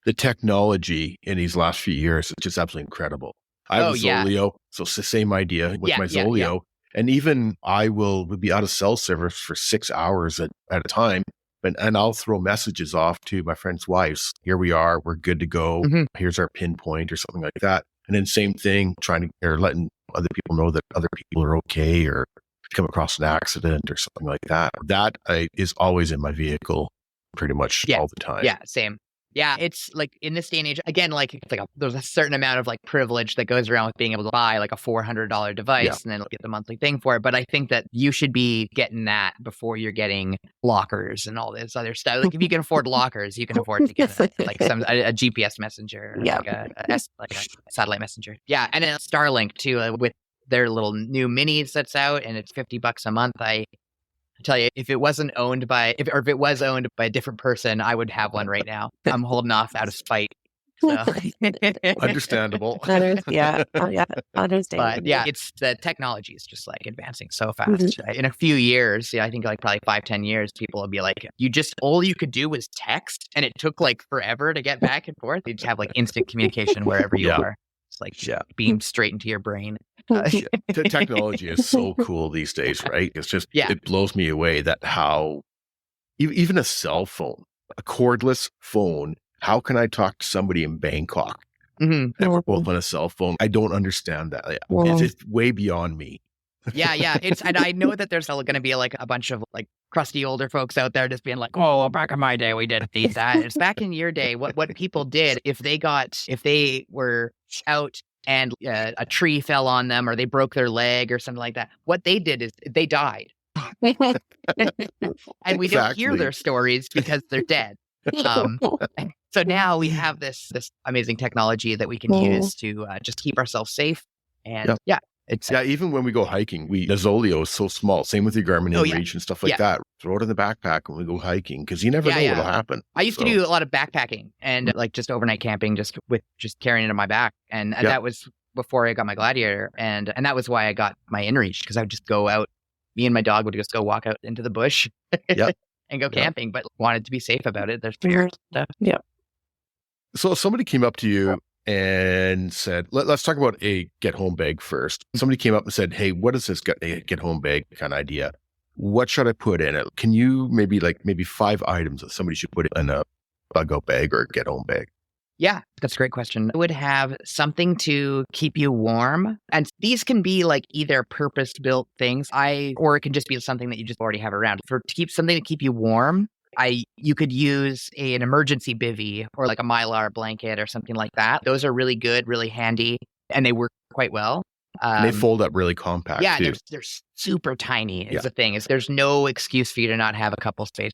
the technology in these last few years is just absolutely incredible. I have a Zoleo, so it's the same idea with my Zoleo. Yeah. And even I will be out of cell service for 6 hours at a time. And I'll throw messages off to my friends' wives. Here we are. We're good to go. Mm-hmm. Here's our pinpoint or something like that. And then same thing, letting other people know that other people are okay or come across an accident or something like that. That is always in my vehicle pretty much all the time. Yeah, same. Yeah, it's like in this day and age, again, like it's like there's a certain amount of like privilege that goes around with being able to buy like a $400 device and then get the monthly thing for it. But I think that you should be getting that before you're getting lockers and all this other stuff. Like if you can afford lockers, you can afford to get a GPS messenger, like a satellite messenger. Yeah, and then Starlink too with their little new minis that's out, and it's $50 a month. I tell you, if it was owned by a different person, I would have one right now. I'm holding off out of spite. So. Understandable. Understandable. But it's the technology is just like advancing so fast. Mm-hmm. In a few years, I think like probably 5-10 years, people will be like, all you could do was text, and it took like forever to get back and forth. You just have like instant communication wherever you are. It's like beamed straight into your brain. Technology is so cool these days, right? It's just, it blows me away that how even a cell phone, a cordless phone, how can I talk to somebody in Bangkok on a cell phone? I don't understand that. It's just way beyond me. And I know that there's going to be like a bunch of like crusty older folks out there just being like, oh, back in my day, we did that. It's back in your day. What people did if they were out and a tree fell on them or they broke their leg or something like that, what they did is they died. And we don't hear their stories because they're dead. So now we have this amazing technology that we can use to just keep ourselves safe. And even when we go hiking, the Zoleo is so small. Same with your Garmin InReach and stuff like that. Throw it in the backpack when we go hiking because you never know what'll happen. I used to do a lot of backpacking and like just overnight camping, just carrying it on my back, and that was before I got my Gladiator, and that was why I got my InReach because I would just go out. Me and my dog would just go walk out into the bush and go camping, but wanted to be safe about it. There's fear stuff. Yeah. So if somebody came up to you and said, let's talk about a get home bag first. Somebody came up and said, hey, what is this get home bag kind of idea? What should I put in it? Can you maybe 5 items that somebody should put in a bug out bag or get home bag? Yeah, that's a great question. I would have something to keep you warm. And these can be like either purpose-built things, or it can just be something that you just already have around. Something to keep you warm, you could use an emergency bivvy or like a Mylar blanket or something like that. Those are really good, really handy, and they work quite well. And they fold up really compact too. They're super tiny is the thing. There's no excuse for you to not have a couple space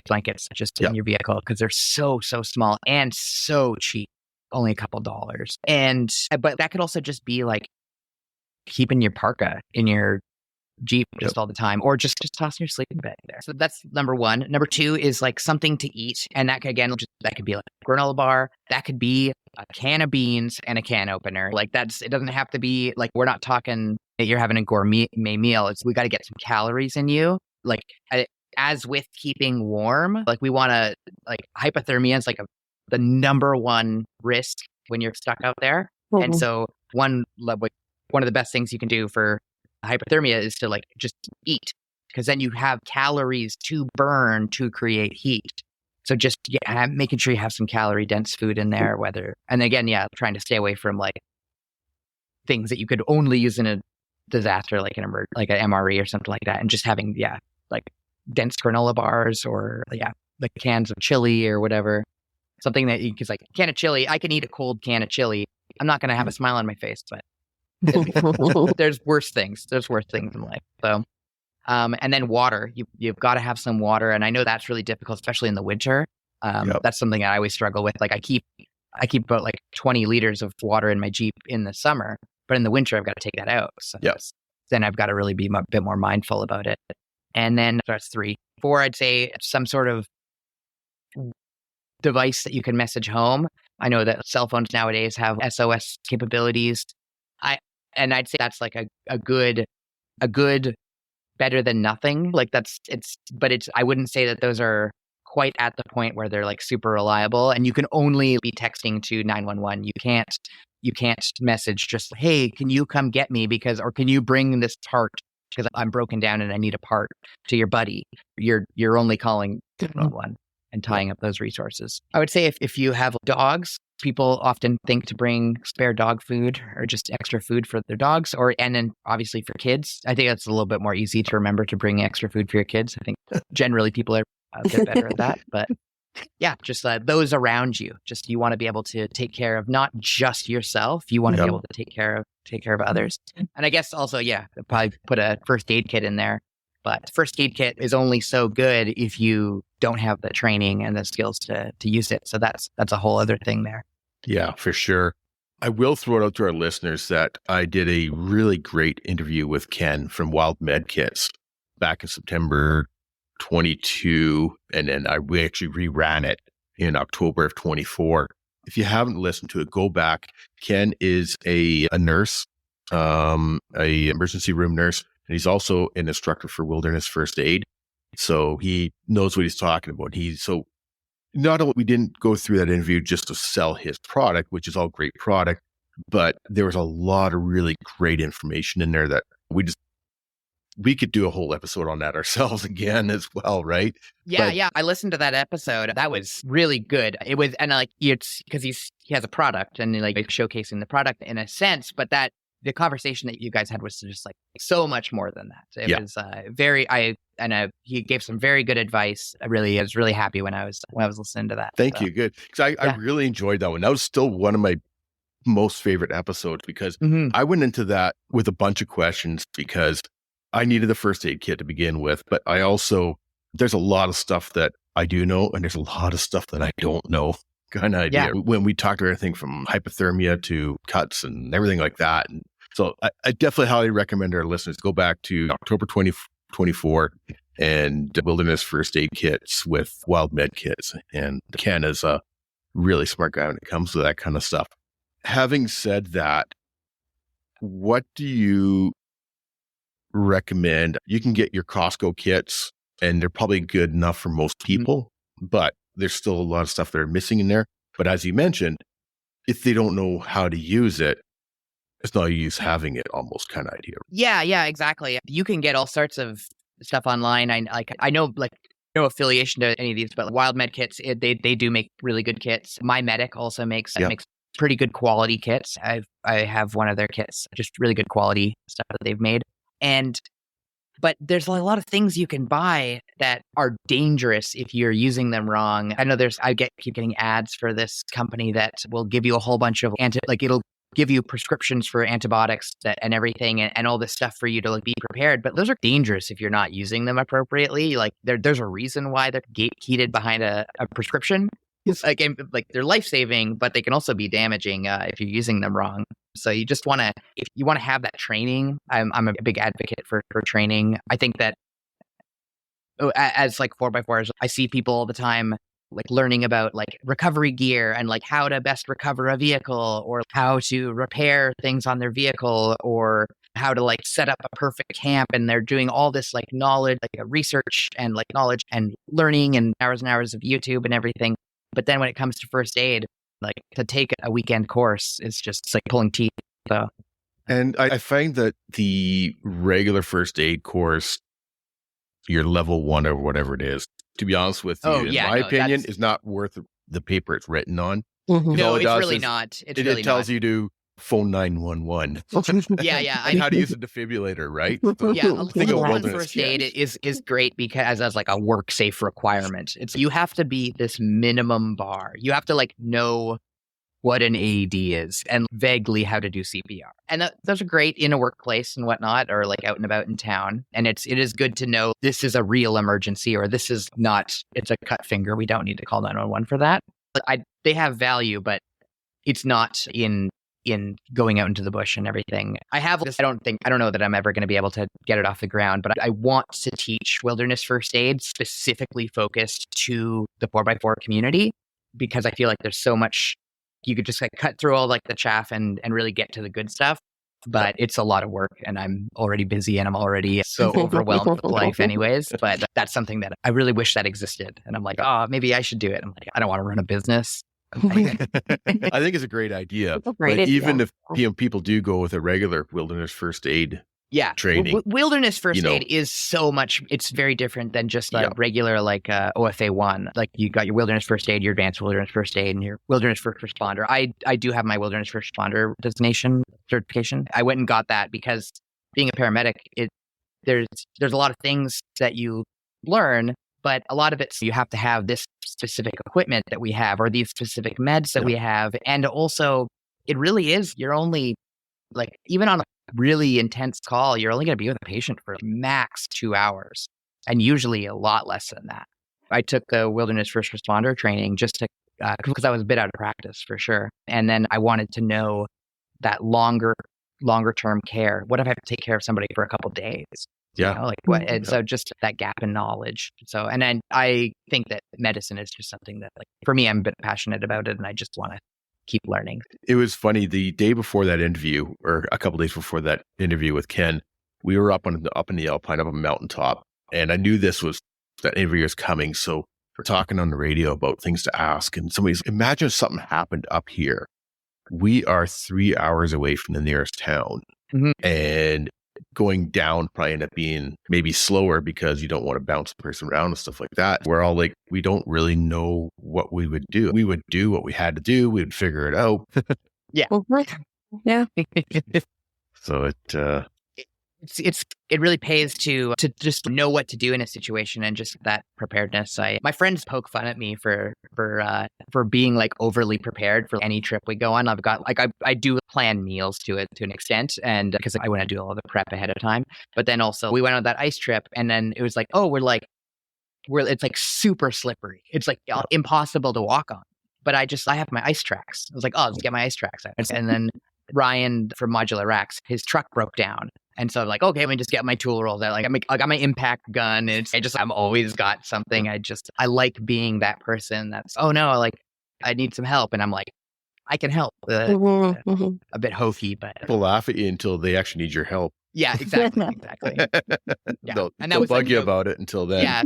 blankets just in your vehicle because they're so small and so cheap, only a couple dollars. But that could also just be like keeping your parka in your Jeep just all the time, or just tossing your sleeping bag there. So that's number one. Number two is like something to eat, and that could be like a granola bar. That could be a can of beans and a can opener. Like it doesn't have to be like, we're not talking that you're having a gourmet meal. We got to get some calories in you. Like as with keeping warm, like we want to, like hypothermia is like the number one risk when you're stuck out there. Mm-hmm. And so one of the best things you can do for hypothermia is to like just eat, because then you have calories to burn to create heat. So just making sure you have some calorie dense food in there, and again, trying to stay away from like things that you could only use in a disaster, like an MRE or something like that, and just having like dense granola bars or like cans of chili or whatever, something that because like a can of chili, I can eat a cold can of chili. I'm not going to have a smile on my face, but there's worse things. There's worse things in life. So. And then water, you've got to have some water. And I know that's really difficult, especially in the winter. That's something I always struggle with. Like I keep about like 20 liters of water in my Jeep in the summer. But in the winter, I've got to take that out. So then I've got to really be a bit more mindful about it. And then that's 3. 4, I'd say some sort of device that you can message home. I know that cell phones nowadays have SOS capabilities. I'd say that's like a good better than nothing. Like I wouldn't say that those are quite at the point where they're like super reliable, and you can only be texting to 911. You can't message just, hey, can you come get me or can you bring this part because I'm broken down and I need a part to your buddy. You're only calling 911 and tying up those resources. I would say if you have dogs, people often think to bring spare dog food or just extra food for their dogs, and then obviously for kids. I think that's a little bit more easy to remember to bring extra food for your kids. I think generally people are a bit better at that, but yeah, just those around you. Just you want to be able to take care of not just yourself. You want to be able to take care of others. And I guess also, probably put a first aid kit in there. But first aid kit is only so good if you don't have the training and the skills to use it. So that's a whole other thing there. Yeah, for sure. I will throw it out to our listeners that I did a really great interview with Ken from Wild Med Kits back in September 22, and then we actually reran it in October of 24. If you haven't listened to it, go back. Ken is a nurse, a emergency room nurse, and he's also an instructor for wilderness first aid. So he knows what he's talking about. Not only we didn't go through that interview just to sell his product, which is all great product, but there was a lot of really great information in there that we could do a whole episode on that ourselves again as well, right? Yeah. I listened to that episode. That was really good. It was, and like it's because he has a product and like showcasing the product in a sense, but that the conversation that you guys had was just like so much more than that. It was he gave some very good advice. I was really happy when I was listening to that. Thank you. Good. Because I really enjoyed that one. That was still one of my most favorite episodes because I went into that with a bunch of questions because I needed the first aid kit to begin with, but there's a lot of stuff that I do know and there's a lot of stuff that I don't know kind of idea. When we talked about everything from hypothermia to cuts and everything like that. And so I definitely highly recommend our listeners go back to October 2024 and Wilderness First Aid Kits with Wild Med Kits. And Ken is a really smart guy when it comes to that kind of stuff. Having said that, what do you recommend? You can get your Costco kits and they're probably good enough for most people, but there's still a lot of stuff that are missing in there. But as you mentioned, if they don't know how to use it, it's no use having it almost kind of idea. Yeah, exactly. You can get all sorts of stuff online. I know no affiliation to any of these, but Wild Med Kits, they do make really good kits. My Medic also makes pretty good quality kits. I have one of their kits, just really good quality stuff that they've made. But there's a lot of things you can buy that are dangerous if you're using them wrong. I know keep getting ads for this company that will give you a whole bunch of it'll give you prescriptions for antibiotics and everything and all this stuff for you to be prepared. But those are dangerous if you're not using them appropriately. Like there's a reason why they're gatekeeped behind a prescription. It's like they're life-saving, but they can also be damaging if you're using them wrong. So you just want to, if you want to have that training, I'm a big advocate for training. I think that as 4x4s, I see people all the time learning about recovery gear and how to best recover a vehicle or how to repair things on their vehicle or how to set up a perfect camp. And they're doing all this knowledge, research and knowledge and learning and hours of YouTube and everything. But then when it comes to first aid, to take a weekend course is just pulling teeth. So. And I find that the regular first aid course, your level 1 or whatever it is, to be honest with you, in my opinion, is not worth the paper it's written on. Mm-hmm. No, it's really not. It tells you to phone 911. Yeah. And how to use a defibrillator, right? First aid is great because as a work safe requirement. You have to be this minimum bar. You have to know what an AED is and vaguely how to do CPR. And those are great in a workplace and whatnot, or out and about in town. And it is good to know this is a real emergency or this is not, it's a cut finger. We don't need to call 911 for that. They have value, but it's not in in going out into the bush and everything. I have this, I don't know that I'm ever going to be able to get it off the ground, but I want to teach wilderness first aid specifically focused to the 4x4 community, because I feel like there's so much, you could just like cut through all like the chaff and really get to the good stuff. But it's a lot of work, and I'm already busy, and I'm already so overwhelmed with life anyways. But that's something that I really wish that existed. And I'm like, oh, maybe I should do it. I'm like, I don't want to run a business. I think it's a great idea. Even if people do go with a regular wilderness first aid training. Wilderness first aid is so much, it's very different than just a regular like OFA 1. Like you got your wilderness first aid, your advanced wilderness first aid, and your wilderness first responder. I do have my wilderness first responder designation certification. I went and got that because being a paramedic, there's a lot of things that you learn, but a lot of it, you have to have this specific equipment that we have, or these specific meds that we have. And also it really is, you're only like, even on a really intense call, you're only going to be with a patient for max 2 hours, and usually a lot less than that. I took the wilderness first responder training just to, because I was a bit out of practice for sure. And then I wanted to know that longer term care. What if I have to take care of somebody for a couple of days? Yeah. You know, like what? And so just that gap in knowledge. So, and then I think that medicine is just something that, like, for me, I'm a bit passionate about it, and I just want to keep learning. It was funny, the day before that interview, or a couple days before that interview with Ken, we were up in the Alpine, up a mountaintop, and I knew that interview was coming. So we're talking on the radio about things to ask, and imagine if something happened up here. We are 3 hours away from the nearest town, and going down probably end up being maybe slower because you don't want to bounce the person around and stuff like that. We're all like, we don't really know what we would do. We would do what we had to do. We would figure it out. Yeah. Yeah. So it really pays to just know what to do in a situation, and just that preparedness. My friends poke fun at me for being like overly prepared for any trip we go on. I've got like, I do plan meals to an extent, and because I want to do all the prep ahead of time. But then also we went on that ice trip, and then it was like, oh, it's like super slippery. It's like impossible to walk on. But I have my ice tracks. I was like, oh, let's get my ice tracks out. And then Ryan from Modular Racks, his truck broke down. And so I'm like, okay, let me just get my tool rolls out. Like I got my impact gun. And I'm always got something. I like being that person that's, oh no, like I need some help. And I'm like, I can help. A bit hokey, but people laugh at you until they actually need your help. Yeah, exactly. Yeah. They'll bug you about it until then. Yeah.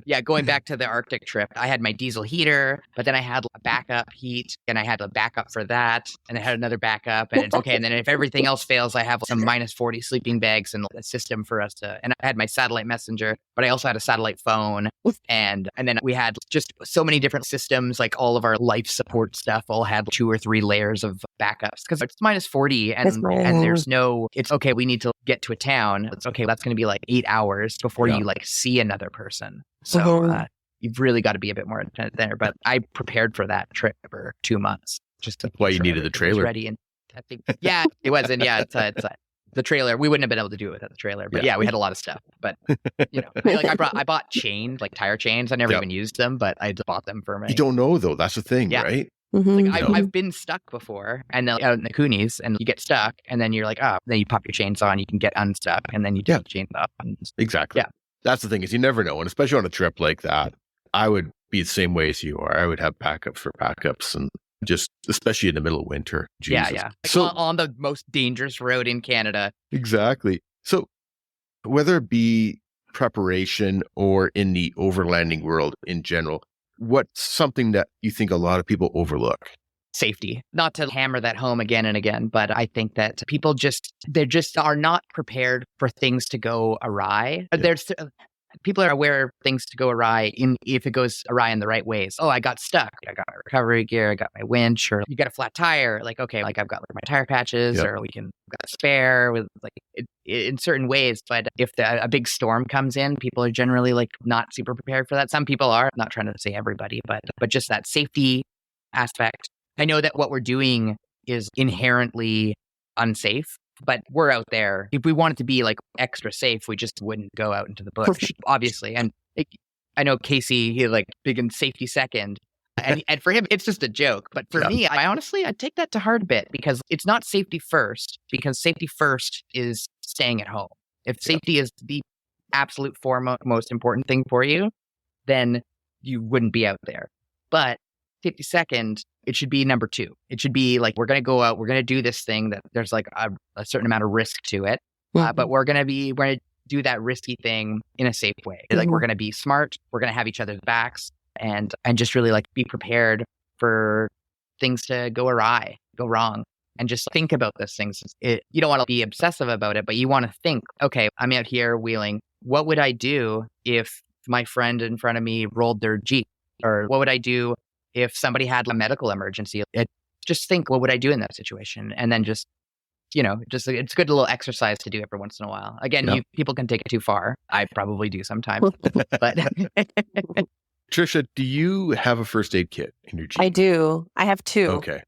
Yeah, going back to the Arctic trip, I had my diesel heater, but then I had a backup heat, and I had a backup for that, and I had another backup, and it's okay. And then if everything else fails, I have some -40 sleeping bags and a system for us to, and I had my satellite messenger, but I also had a satellite phone, and then we had just so many different systems, like all of our life support stuff all had 2 or 3 layers of backups, because it's -40, and there's no, it's okay, we need to get to a town. It's okay, that's going to be like 8 hours before you like see another person. So you've really got to be a bit more attentive there. But I prepared for that trip for 2 months. That's why you needed the trailer. Ready, and I think, yeah, it was. And yeah, it's the trailer. We wouldn't have been able to do it without the trailer. But yeah, we had a lot of stuff. But I bought chains, like tire chains. I never even used them, but I just bought them for me. You don't know though. That's the thing, right? Like I've been stuck before, and then out in the Coonies, and you get stuck, and then you're like, oh, then you pop your chains on, you can get unstuck, and then you take the chains off. Exactly. Yeah. That's the thing, is you never know. And especially on a trip like that, I would be the same way as you are. I would have backups for backups, and just especially in the middle of winter. Jesus. Yeah. So on the most dangerous road in Canada. Exactly. So whether it be preparation or in the overlanding world in general, what's something that you think a lot of people overlook? Safety. Not to hammer that home again and again, but I think that people they are not prepared for things to go awry. Yeah. People are aware of things to go awry if it goes awry in the right ways. Oh, I got stuck. I got my recovery gear. I got my winch. Or you got a flat tire. Like, okay, like I've got my tire patches, or we can got a spare with like in certain ways. But if a big storm comes in, people are generally like not super prepared for that. Some people are. I'm not trying to say everybody, but just that safety aspect. I know that what we're doing is inherently unsafe, but we're out there. If we wanted to be like extra safe, we just wouldn't go out into the bush, obviously. And I know Casey, he like big in safety second. and for him, it's just a joke. But for me, I honestly, I take that to heart a bit because it's not safety first, because safety first is staying at home. If safety is the absolute foremost, most important thing for you, then you wouldn't be out there. But safety second, it should be number 2. It should be like, we're going to go out, we're going to do this thing that there's like a certain amount of risk to it. But we're going to do that risky thing in a safe way. Like, we're going to be smart. We're going to have each other's backs and just really like be prepared for things to go awry, go wrong, and just think about those things. You don't want to be obsessive about it, but you want to think, okay, I'm out here wheeling. What would I do if my friend in front of me rolled their Jeep? Or what would I do if somebody had a medical emergency? Just think, what would I do in that situation? And then just, it's a good little exercise to do every once in a while. Again, people can take it too far. I probably do sometimes. But Trisha, do you have a first aid kit in your Jeep? I do. I have 2. Okay.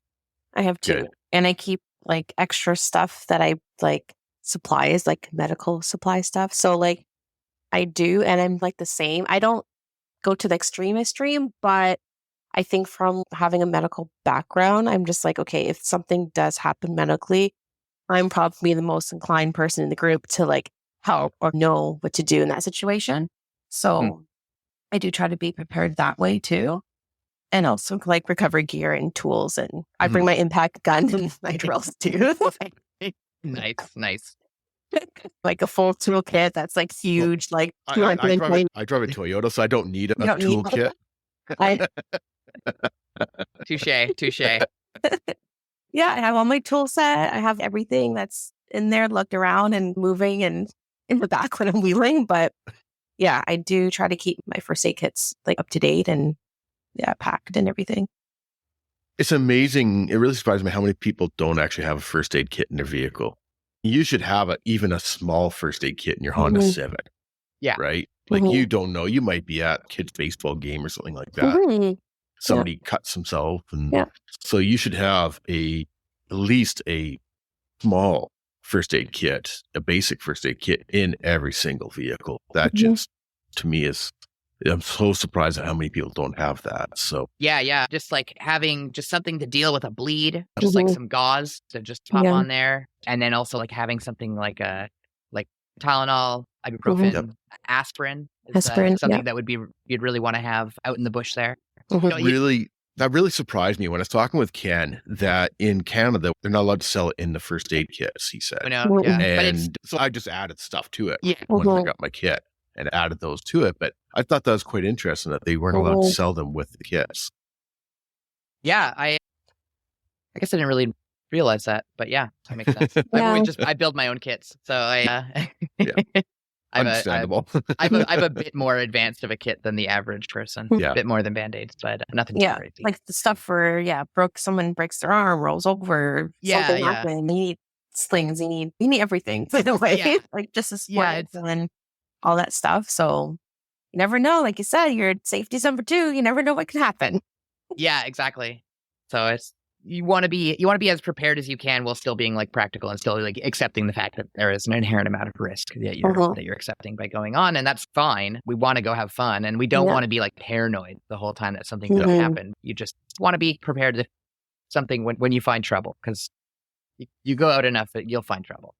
I have 2. Good. And I keep like extra stuff that I like, supplies, like medical supply stuff. So like I do. And I'm like the same. I don't go to the extreme, but I think from having a medical background, I'm just like, okay, if something does happen medically, I'm probably the most inclined person in the group to like help or know what to do in that situation. So I do try to be prepared that way too. And also like recovery gear and tools. And I bring my impact gun and my drills too. Nice. Like a full toolkit that's like huge. Like I drive a Toyota, so I don't need a toolkit. Touche. Yeah, I have all my tool set. I have everything that's in there, looked around and moving and in the back when I'm wheeling. But yeah, I do try to keep my first aid kits like up to date and packed and everything. It's amazing. It really surprised me how many people don't actually have a first aid kit in their vehicle. You should have even a small first aid kit in your Honda Civic. Yeah. Right? Like you don't know. You might be at a kid's baseball game or something like that. Somebody cuts himself. And so you should have at least a small first aid kit, a basic first aid kit in every single vehicle. That just, to me, I'm so surprised at how many people don't have that. So yeah, just like having just something to deal with a bleed, just like some gauze to just pop on there, and then also like having something like Tylenol, ibuprofen, aspirin. Something that would be you'd really want to have out in the bush there. That really surprised me when I was talking with Ken that in Canada they're not allowed to sell it in the first aid kits. He said, and so I just added stuff to it when I got my kit. And added those to it. But I thought that was quite interesting that they weren't allowed to sell them with the kits. Yeah, I guess I didn't really realize that, but that makes sense. I build my own kits, so Understandable. I'm a bit more advanced of a kit than the average person. A bit more than Band-Aids, but nothing too crazy. Like the stuff for someone breaks their arm, rolls over, something happened. You need slings, you need everything in a way. Like just a sport and all that stuff. So you never know. Like you said, your safety's number 2. You never know what can happen. Yeah, exactly. So you want to be as prepared as you can while still being like practical and still like accepting the fact that there is an inherent amount of risk that you're accepting by going on, and that's fine. We want to go have fun, and we don't want to be like paranoid the whole time that something's going to happen. You just want to be prepared to something when you find trouble, because you go out enough that you'll find trouble.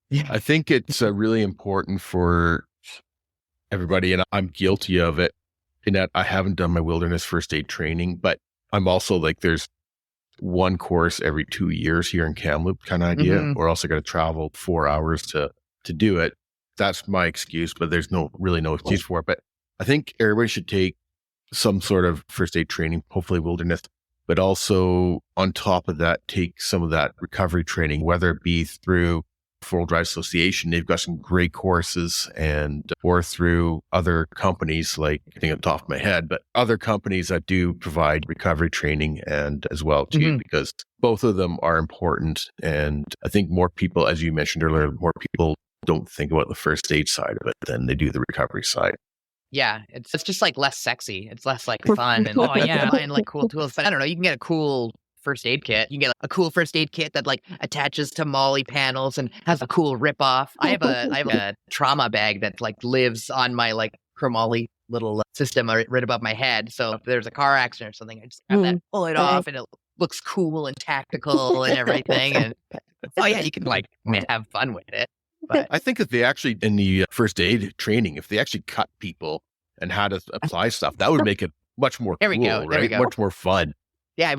Yeah, I think it's really important for everybody, and I'm guilty of it, in that I haven't done my wilderness first aid training, but I'm also like, there's one course every 2 years here in Kamloops kind of idea, or else I got to travel 4 hours to do it. That's my excuse, but there's no excuse for it. But I think everybody should take some sort of first aid training, hopefully wilderness, but also on top of that, take some of that recovery training, whether it be through Four-Wheel Drive Association. They've got some great courses, or through other companies, like I think on the top of my head, but other companies that do provide recovery training and as well too, because both of them are important. And I think more people, as you mentioned earlier, more people don't think about the first aid side of it than they do the recovery side. Yeah, it's just like less sexy. It's less like fun and buying like cool tools. But I don't know, you can get a cool first aid kit. You can get a cool first aid kit that like attaches to MOLLE panels and has a cool rip off. I have a trauma bag that like lives on my like chromoly little system right above my head. So if there's a car accident or something, I just have that, pull it off, and it looks cool and tactical and everything. And oh yeah, you can like have fun with it. But I think if they actually, in the first aid training, if they actually cut people and how to apply stuff, that would make it much more There we cool, go. There right? we go. Much more fun. yeah,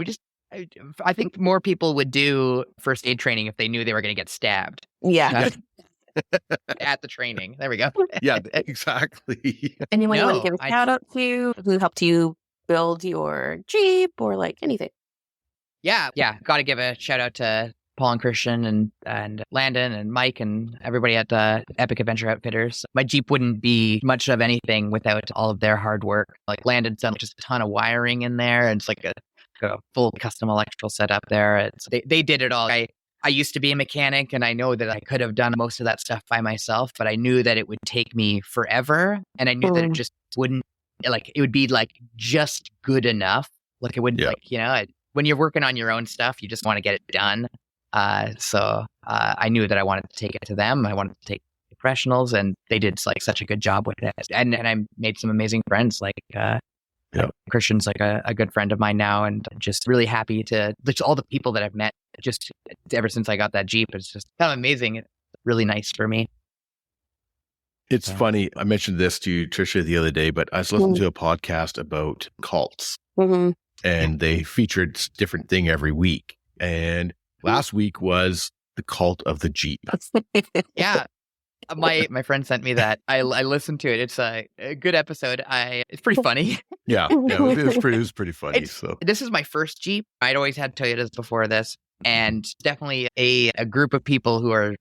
I think more people would do first aid training if they knew they were going to get stabbed Yeah. at the training. There we go. Yeah, exactly. Anyone you want No, to give a I- shout out to who helped you build your Jeep or like anything? Yeah. Got to give a shout out to Paul and Christian and Landon and Mike and everybody at Epic Adventure Outfitters. My Jeep wouldn't be much of anything without all of their hard work. Like Landon's done just a ton of wiring in there, and it's like a full custom electrical setup there. They did it all. I used to be a mechanic, and I know that I could have done most of that stuff by myself, but I knew that it would take me forever, and I knew that it just wouldn't, like, it would be like just good enough. Like it wouldn't, when you're working on your own stuff, you just want to get it done. So I knew that I wanted to take it to them. I wanted to take professionals, and they did like such a good job with it. And I made some amazing friends. Like Christian's like a good friend of mine now, and just really happy to all the people that I've met just ever since I got that Jeep. It's just kind of amazing. It's really nice for me. It's funny. I mentioned this to Tricia the other day, but I was listening to a podcast about cults, and they featured different thing every week. And last week was the cult of the Jeep. Yeah. My friend sent me that. I listened to it. It's a good episode. It's pretty funny. Yeah, it was pretty funny. This is my first Jeep. I'd always had Toyotas before this, and definitely a group of people who are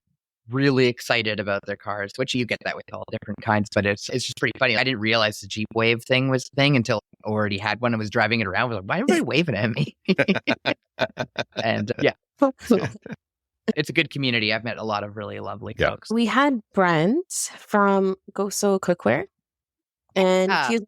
really excited about their cars, which you get that with all different kinds, but it's just pretty funny. I didn't realize the Jeep Wave thing was a thing until I already had one and was driving it around. I was like, why are everybody waving at me? And yeah. So, it's a good community. I've met a lot of really lovely folks. We had Brent from Goso Cookware, and he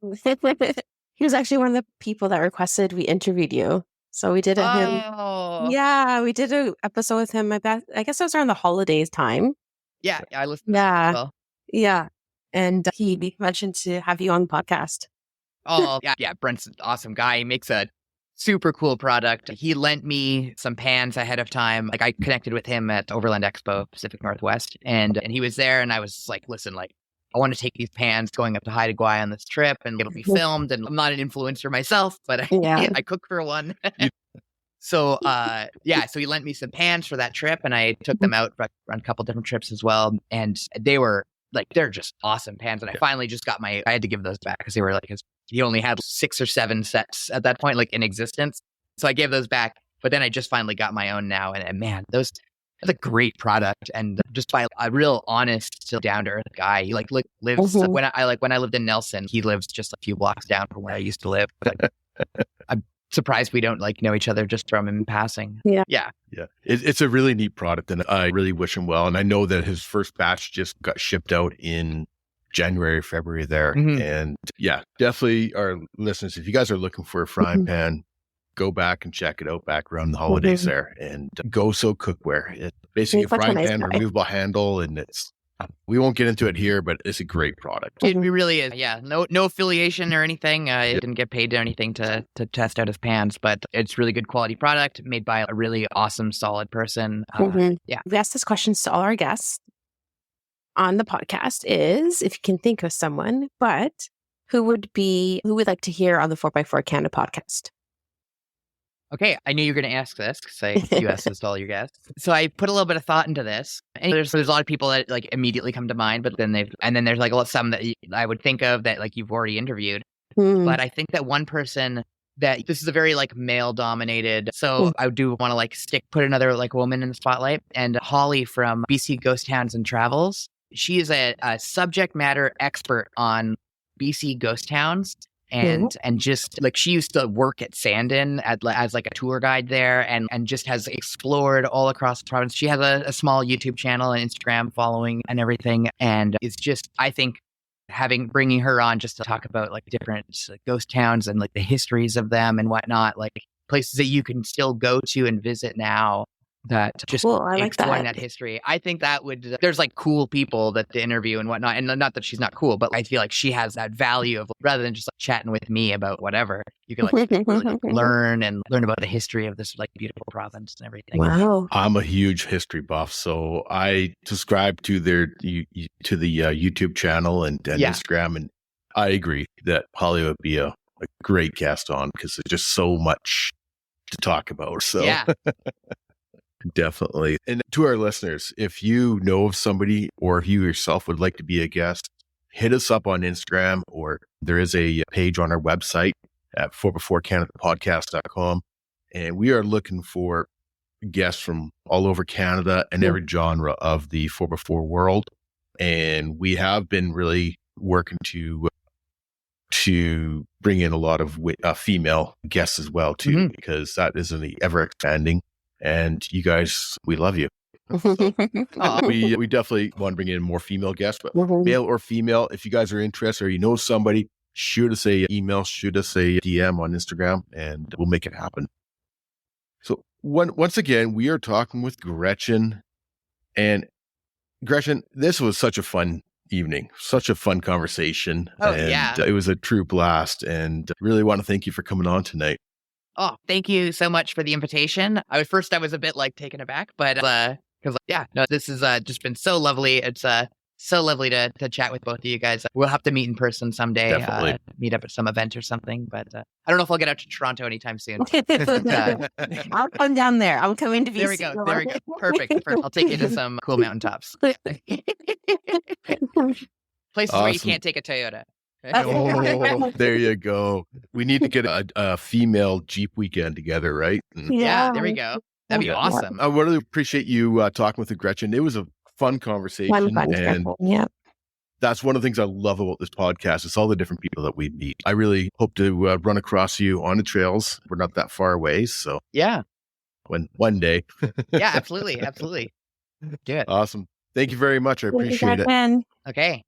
was actually one of the people that requested we interviewed you. So we did it. Yeah, we did an episode with him. I guess it was around the holidays time. Yeah, I listened. Well. Yeah, and he mentioned to have you on the podcast. Oh yeah, Brent's an awesome guy. He makes a super cool product. He lent me some pans ahead of time. Like I connected with him at Overland Expo Pacific Northwest, and he was there, and I was like, listen, like I want to take these pans going up to Haida Gwaii on this trip, and it'll be filmed. And I'm not an influencer myself, but I cook for one. So so he lent me some pans for that trip, and I took them out on a couple different trips as well, and they're just awesome pans. And I finally just got I had to give those back because they were like he only had 6 or 7 sets at that point, like in existence. So I gave those back, but then I just finally got my own now. And man, that's a great product. And just by a real honest, down to earth guy. He lives when I lived in Nelson, he lives just a few blocks down from where I used to live. I'm surprised we don't know each other just from him passing. Yeah. It's a really neat product, and I really wish him well. And I know that his first batch just got shipped out in January, February there. And yeah, definitely our listeners, if you guys are looking for a frying pan, go back and check it out back around the holidays there. And Goso Cookware. It's basically a frying pan, removable handle, and we won't get into it here, but it's a great product. It really is. Yeah. No affiliation or anything. I didn't get paid or anything to test out his pans, but it's really good quality product made by a really awesome, solid person. Yeah. We asked this questions to all our guests on the podcast is if you can think of someone, but who would like to hear on the 4x4 Canada podcast? Okay, I knew you were going to ask this because you asked this to all your guests. So I put a little bit of thought into this. And there's a lot of people that immediately come to mind, but then there's some that I would think of that you've already interviewed. But I think that one person that this is a very male dominated. So I do want to put another woman in the spotlight, and Holly from BC Ghost Towns and Travels. She is a subject matter expert on BC ghost towns. And just she used to work at Sandon as a tour guide there, and just has explored all across the province. She has a small YouTube channel and Instagram following and everything, and it's just, I think, bringing her on just to talk about different ghost towns and the histories of them and whatnot, places that you can still go to and visit now that just Cool. I like exploring that. that history. I think that would, there's like cool people that to interview and whatnot. And not that she's not cool, but I feel like she has that value of rather than just like chatting with me about whatever, you can like really learn about the history of this like beautiful province and everything. Wow. I'm a huge history buff, so I subscribe to their to the YouTube channel and Instagram, and I agree that Holly would be a great guest on because there's just so much to talk about. So Yeah. Definitely. And to our listeners, if you know of somebody or if you yourself would like to be a guest, hit us up on Instagram, or there is a page on our website at 4beforecanadapodcast.com. And we are looking for guests from all over Canada and every genre of the 4x4 world. And we have been really working to bring in a lot of female guests as well too, because that is an ever expanding. And you guys, we love you. So, we definitely want to bring in more female guests, but male or female, if you guys are interested or you know somebody, shoot us a email, shoot us a DM on Instagram, and we'll make it happen. So once again, we are talking with Gretchen. And Gretchen, this was such a fun evening, such a fun conversation. It was a true blast, and really want to thank you for coming on tonight. Oh, thank you so much for the invitation. I was a bit like taken aback, but because this has just been so lovely. It's so lovely to chat with both of you guys. We'll have to meet in person someday. Definitely. Meet up at some event or something. But I don't know if I'll get out to Toronto anytime soon. I'll come down there. I'm coming to be. There we go. Perfect. I'll take you to some cool mountaintops. Places where you can't take a Toyota. Oh, there you go. We need to get a female Jeep weekend together, right? Yeah, there we go. That'd be awesome. I really appreciate you talking with Gretchen. It was a fun conversation. And that's one of the things I love about this podcast. It's all the different people that we meet. I really hope to run across you on the trails. We're not that far away. So yeah, one day. Yeah, absolutely. Do it. Awesome. Thank you very much. I appreciate it. Okay.